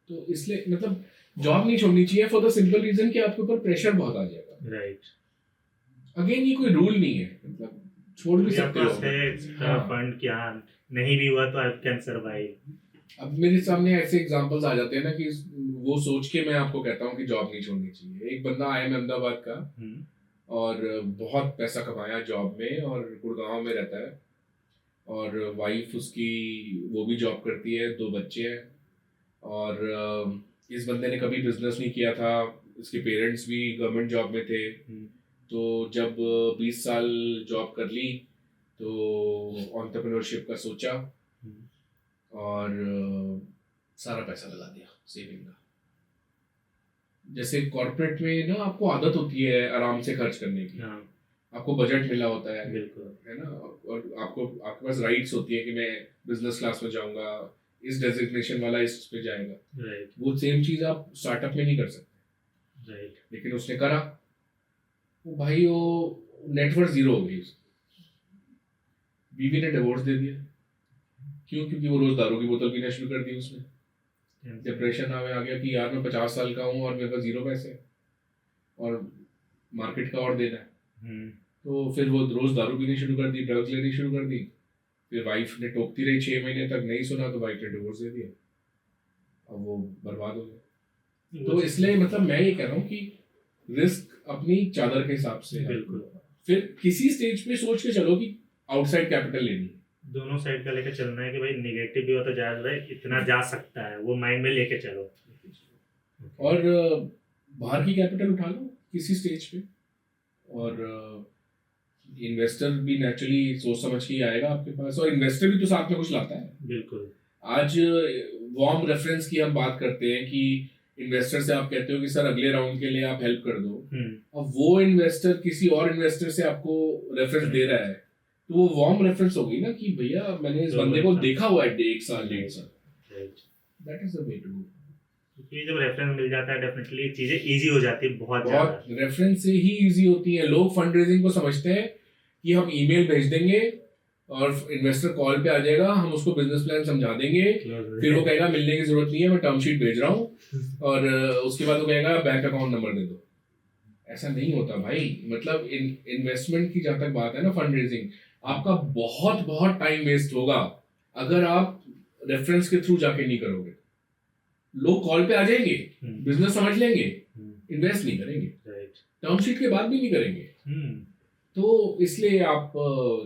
तो इसलिए मतलब जॉब नहीं छोड़नी चाहिए फॉर द सिंपल रीजन कि आपके ऊपर प्रेशर बहुत आ जाएगा, राइट। अगेन ये कोई रूल नहीं है, मतलब छोड़ भी सकते हो फंड, क्या नहीं भी हुआ तो आई कैन सर्वाइव। अब मेरे सामने ऐसे एग्जांपल्स आ जाते हैं ना कि वो सोच के मैं आपको कहता हूँ कि जॉब नहीं छोड़नी चाहिए। एक बंदा आया अहमदाबाद का और बहुत पैसा कमाया जॉब में, और गुड़गांव में रहता है, और वाइफ उसकी वो भी जॉब करती है, 2 बच्चे हैं, और इस बंदे ने कभी बिजनेस नहीं किया था, इसके पेरेंट्स भी गवर्नमेंट जॉब में थे। तो जब 20 साल जॉब कर ली तो एंटरप्रेन्योरशिप का सोचा और सारा पैसा लगा दिया सेविंग का। जैसे कॉर्पोरेट में ना आपको आदत होती है आराम से खर्च करने की, आपको बजट मिला होता है, है ना, और आपके पास राइट्स होती है कि मैं बिजनेस क्लास में जाऊंगा, इस डेजिग्नेशन वाला इस पे जाएगा, राइट। वो सेम चीज आप स्टार्टअप में नहीं कर सकते, राइट। लेकिन उसने करा, वो भाई वो नेटवर्थ 0 हो गई, बीवी ने डिवोर्स दे दिया। क्यों? क्योंकि वो रोज दारू की बोतल पीना शुरू कर दी उसने। डिप्रेशन आ गया कि यार मैं 50 साल का हूँ और मेरे पास 0 पैसे, और मार्केट का और देना है। हम्म, तो फिर वो रोज दारू पीनी शुरू कर दी, ड्रग्स लेनी शुरू कर दी। फिर वाइफ ने टोकती रही 6 महीने तक, नहीं सुना तो वाइफ ने डिवोर्स दे दिया। अब वो बर्बाद हो गया। तो इसलिए मतलब मैं ये कह रहा हूँ कि रिस्क अपनी चादर के हिसाब से है। बिल्कुल। फिर किसी स्टेज पे सोच के चलो कि आउटसाइड कैपिटल लेनी है। दोनों साइड का लेके चलना है कि भाई निगेटिव भी हो तो जा रहा है, इतना जा सकता है, वो माइंड में लेके चलो। और बाहर की कैपिटल उठा लो किसी स्टेज पे, और इन्वेस्टर भी नेचुरली सोच समझ के ही आएगा आपके पास, और इन्वेस्टर भी तो साथ में कुछ लाता है। बिल्कुल। आज वार्म रेफरेंस की हम बात करते हैं कि इन्वेस्टर से आप कहते हो कि सर अगले राउंड के लिए आप हेल्प कर दो। अब वो इन्वेस्टर किसी और इन्वेस्टर से आपको रेफरेंस दे रहा है, तो वो वार्म रेफरेंस होगी ना कि भैया मैंने इस बंदे को देखा हुआ है 1 साल 1.5 साल। That is the way to do. क्योंकि जब रेफरेंस मिल जाता है डेफिनेटली चीजें इजी हो जाती है बहुत बहुत रेफरेंस से ही इजी होती है। लोग फंड रेजिंग को समझते हैं कि हम ईमेल भेज देंगे और इन्वेस्टर कॉल पे आ जाएगा, हम उसको बिजनेस प्लान समझा देंगे, फिर वो कहेगा मिलने की जरूरत नहीं है, मैं टर्म शीट भेज रहा हूँ, और उसके बाद वो कहेगा बैंक अकाउंट नंबर दे दो। ऐसा नहीं होता भाई। मतलब इन्वेस्टमेंट की जहाँ तक बात है ना, फंड रेजिंग, आपका बहुत बहुत टाइम वेस्ट होगा अगर आप रेफरेंस के थ्रू जाके नहीं करोगे। लोग कॉल पे आ जाएंगे, बिजनेस समझ लेंगे, इन्वेस्ट नहीं करेंगे, टर्म शीट के बाद भी नहीं करेंगे। तो इसलिए आप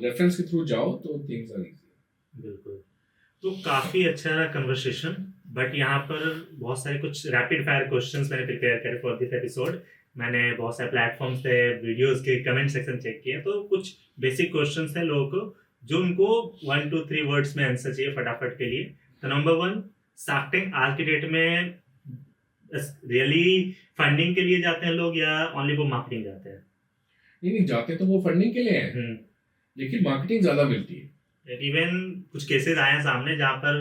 रेफरेंस के थ्रू जाओ तो थिंग्स आर इजी। बिल्कुल। तो काफी अच्छा रहा कन्वर्सेशन, बट यहाँ पर बहुत सारे कुछ रैपिड फायर क्वेश्चंस मैंने प्रिपेयर करे फॉर दिस एपिसोड। मैंने बहुत सारे प्लेटफॉर्म्स पे वीडियोस के कमेंट सेक्शन चेक किए, तो कुछ बेसिक क्वेश्चंस हैं लोगों को जो उनको 1 to 3 वर्ड्स में आंसर चाहिए फटाफट के लिए। तो नंबर 1, शार्क टैंक आज की डेट में रियली फंडिंग के लिए जाते हैं लोग या ओनली वो मार्केटिंग जाते हैं? नहीं जाते तो वो फंडिंग के लिए हैं, लेकिन मार्केटिंग ज्यादा मिलती है। इवन कुछ केसेस आए हैं सामने जहाँ पर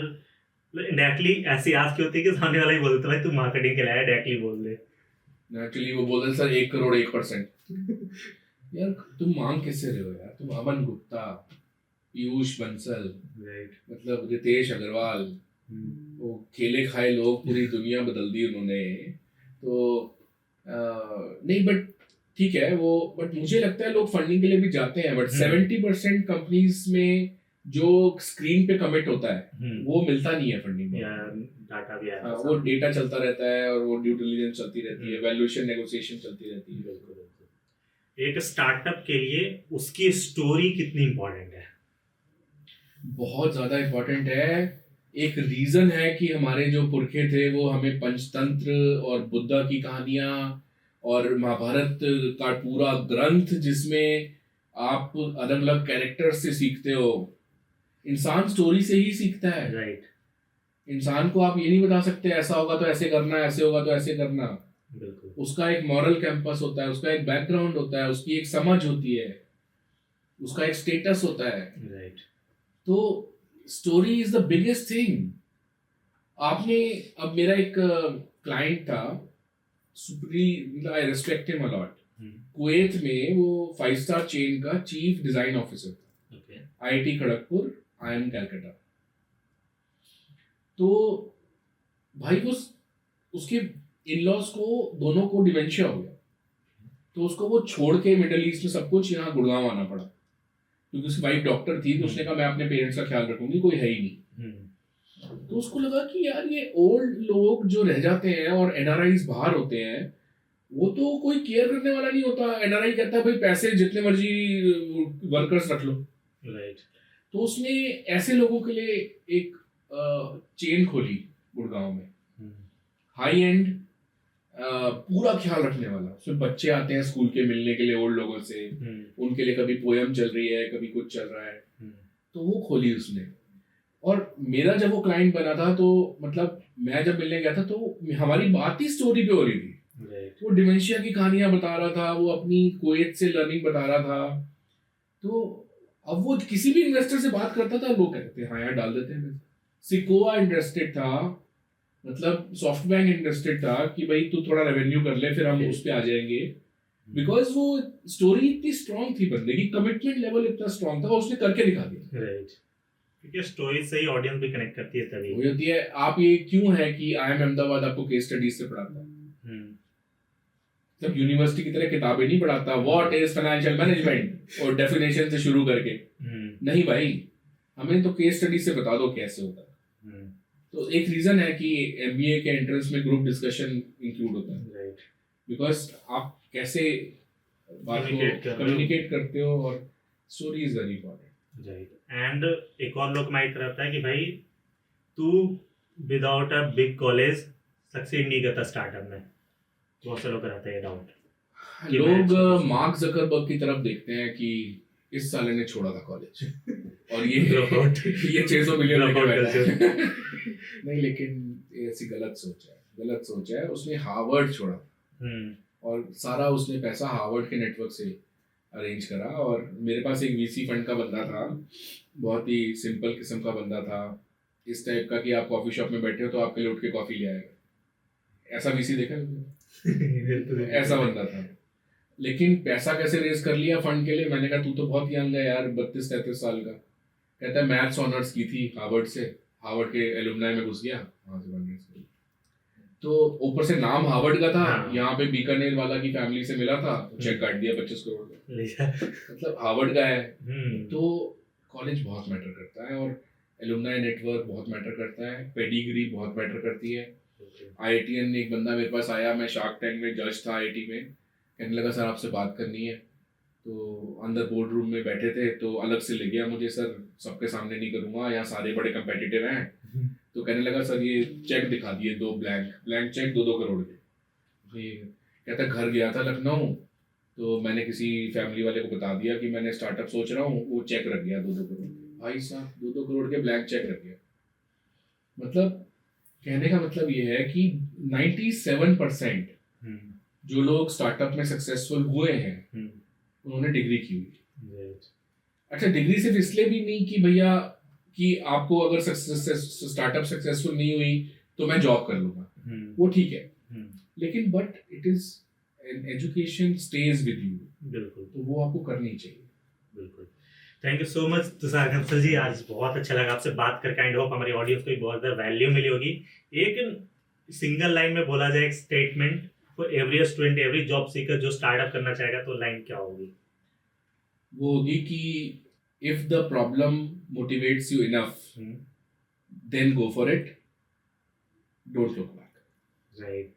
डायरेक्टली ऐसी आस की होती है कि सामने वाला ही बोल देता है भाई तू मार्केटिंग के लिए आया, डायरेक्टली बोल दे। नेचुरली वो बोल रहे सर 1 करोड़ 1%। यार तुम मांग किससे रहे हो यार? तुम अमन गुप्ता, पीयूष बंसल, मतलब रितेश अग्रवाल, वो खेले खाए लोग, पूरी दुनिया बदल दी उन्होंने। तो नहीं बट ठीक है वो, बट मुझे लगता है लोग फंडिंग के लिए भी जाते हैं, बट 70% कंपनीज में जो स्क्रीन पे कमिट होता है वो मिलता नहीं है फंडिंग में। डाटा भी आया, वो डेटा चलता रहता है और वो ड्यू डिलिजेंस चलती रहती है, वैल्यूएशन नेगोशिएशन चलती रहती है। बिल्कुल। एक स्टार्टअप के लिए उसकी स्टोरी कितनी इंपॉर्टेंट है? बहुत ज्यादा इंपॉर्टेंट है। एक रीजन है कि हमारे जो पुरखे थे वो हमें पंचतंत्र और बुद्धा की कहानियां और महाभारत का पूरा ग्रंथ जिसमें आप अलग अलग कैरेक्टर से सीखते हो। इंसान स्टोरी से ही सीखता है। राइट। इंसान को आप ये नहीं बता सकते ऐसा होगा तो ऐसे करना, ऐसे होगा तो ऐसे करना। बिल्कुल। उसका एक मॉरल कैंपस होता है, उसका एक बैकग्राउंड होता है, उसकी एक समझ होती है, उसका एक स्टेटस होता है। राइट। तो story is the biggest thing. आपने, अब मेरा एक क्लाइंट था, आई respect him a lot. Kuwait में वो 5-स्टार चेन का चीफ डिजाइन ऑफिसर था, IIT खड़गपुर, IIM कलकत्ता। तो भाई वो उसके इन-लॉज को दोनों को डिमेंशिया हो गया, तो उसको वो छोड़ के मिडिल ईस्ट में सब कुछ यहाँ गुड़गांव आना पड़ा, क्योंकि उसकी वाइफ डॉक्टर थी। तो उसने कहा मैं अपने पेरेंट्स का ख्याल रखूंगी, कोई है ही नहीं। तो उसको लगा कि यार ये ओल्ड लोग जो रह जाते हैं और NRIs बाहर होते हैं, वो तो कोई केयर करने वाला नहीं होता। NRI कहता है भाई पैसे जितने मर्जी वर्कर्स रख लो। राइट। तो उसने ऐसे लोगों के लिए एक चेन खोली गुड़गांव में, हाई एंड, पूरा ख्याल रखने वाला। उसमें बच्चे आते हैं स्कूल के मिलने के लिए ओल्ड लोगों से, उनके लिए कभी पोयम चल रही है, कभी कुछ चल रहा है। तो वो खोली उसने। और मेरा जब वो क्लाइंट बना था, तो मतलब मैं जब मिलने गया था तो हमारी बात ही स्टोरी पे हो रही थी। वो डिमेंशिया की कहानियां बता रहा था, वो अपनी कुवैत से लर्निंग बता रहा था। तो अब वो किसी भी इन्वेस्टर से बात करता था, लोग कहते हैं हाँ यार डाल देते हैं। सिकोआ इंटरेस्टेड था, मतलब सॉफ्ट बैंक इंटरेस्टेड था कि भाई तू थोड़ा रेवेन्यू कर ले, फिर हम उस पे आ जाएंगे। बिकॉज वो स्टोरी इतनी स्ट्रांग थी, बंदे की कमिटमेंट लेवल इतना स्ट्रांग था, उसने करके दिखा दिया। राइट। क्योंकि स्टोरी से ही ऑडियंस भी कनेक्ट करती है तभी। वही होती है। आप ये क्यों है कि IIM अहमदाबाद आपको केस स्टडीज से पढ़ाता है? मतलब यूनिवर्सिटी की तरह किताबें नहीं पढ़ाता व्हाट इज फाइनेंशियल मैनेजमेंट और डेफिनेशन से शुरू करके, नहीं भाई, हमें तो केस स्टडी से बता दो कैसे होता है। तो एक रीजन है कि एमबीए के एंट्रेंस में ग्रुप डिस्कशन इंक्लूड होता है, बिकॉज आप कैसे बात को कम्युनिकेट करते हो और story is very important. And एक और लोग माइट रहता है कि भाई तू without a big college succeed नहीं करता स्टार्टअप में, बहुत से लोग रहते हैं डाउट। लोग मार्क जकरबर्ग की तरफ देखते हैं कि इस साले ने छोड़ा था कॉलेज और ये 600 मिलियन लेके बैठा है। नहीं, लेकिन ऐसी गलत सोच है। उसने हार्वर्ड छोड़ा और सारा उसने पैसा हार्वर्ड के नेटवर्क से अरेंज करा। और मेरे पास एक वीसी फंड का बंदा था, बहुत ही सिंपल किस्म का बंदा था, इस टाइप का कि आप कॉफी शॉप में बैठे हो तो आपके लिए उठ के कॉफी ले आएगा। ऐसा वीसी देखा है? ऐसा बंदा था। लेकिन पैसा कैसे रेज कर लिया फंड के लिए? मैंने कहा तू तो बहुत यंग है यार, 32-33 साल का। कहता है मैथ्स ऑनर्स की थी हार्वर्ड से, हार्वर्ड के एलुमनाई में घुस गया, वहां से बन गया। तो ऊपर से नाम हार्वर्ड का था, यहाँ पे बीकानेर वाला की फैमिली से मिला था, चेक काट दिया 25 करोड़ का। मतलब हार्वर्ड का है। तो कॉलेज बहुत मैटर करता है और एलुमनाई नेटवर्क बहुत मैटर करता है, पेडिग्री बहुत मैटर करती है। आईआईटीएन एक बंदा मेरे पास आया, मैं शार्क टैंक में जज था आईआईटी में, कहने लगा सर आपसे बात करनी है। तो अंदर बोर्ड रूम में बैठे थे तो अलग से ले गया मुझे, सर सबके सामने नहीं करूँगा, यहाँ सारे बड़े कंपेटिटिव हैं। तो कहने लगा सर ये चेक दिखा दिए, 2 ब्लैंक चेक 2-2 करोड़ के। कहता घर गया था लखनऊ, तो मैंने किसी फैमिली वाले को बता दिया कि मैंने स्टार्टअप सोच रहा हूँ, वो चेक रख गया 2-2 करोड़। भाई साहब 2-2 करोड़ के ब्लैंक चेक रख गया। मतलब कहने का मतलब ये है कि 97% जो लोग स्टार्टअप में सक्सेसफुल हुए हैं उन्होंने डिग्री की हुई। अच्छा, डिग्री सिर्फ इसलिए भी नहीं कि भैया कि आपको अगर स्टार्टअप सक्सेसफुल नहीं हुई तो मैं जॉब कर लूंगा, वो ठीक है, लेकिन but it is an education stage with you. बिल्कुल, तो वो आपको करनी चाहिए। बिल्कुल। Thank you so much Tushar Kansal ji, आज बहुत अच्छा लगा आपसे बात करके। आई होप हमारी ऑडियंस को बहुत ज़्यादा वैल्यू मिली होगी। एक सिंगल लाइन में बोला जाए, एक statement for every student, every job seeker जो स्टार्टअप करना चाहेगा, तो लाइन क्या होगी? वो होगी कि if the problem motivates you enough then go for it, don't look back. Right.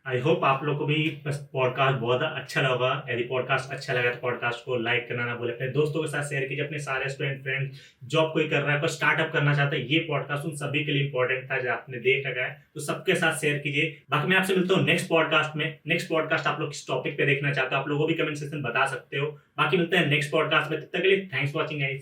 I hope आप लोग को भी पॉडकास्ट बहुत अच्छा लगा। यदि पॉडकास्ट अच्छा लगा तो पॉडकास्ट को लाइक करना ना भूलें, अपने दोस्तों के साथ शेयर कीजिए, अपने सारे स्टूडेंट फ्रेंड, जॉब कोई कर रहा है, कोई स्टार्टअप करना चाहता है, ये पॉडकास्ट उन सभी के लिए इंपॉर्टेंट था जो आपने देख रखा है, तो सबके साथ शेयर कीजिए। बाकी मैं आपसे मिलता हूँ नेक्स्ट पॉडकास्ट में। नेक्स्ट पॉडकास्ट आप लोग किस टॉपिक पे देखना चाहते हो, आप लोगों को भी कमेंट सेक्शन बता सकते हो। बाकी मिलते हैं नेक्स्ट पॉडकास्ट में, तब तक के लिए थैंक्स फॉर वॉचिंग गाइस।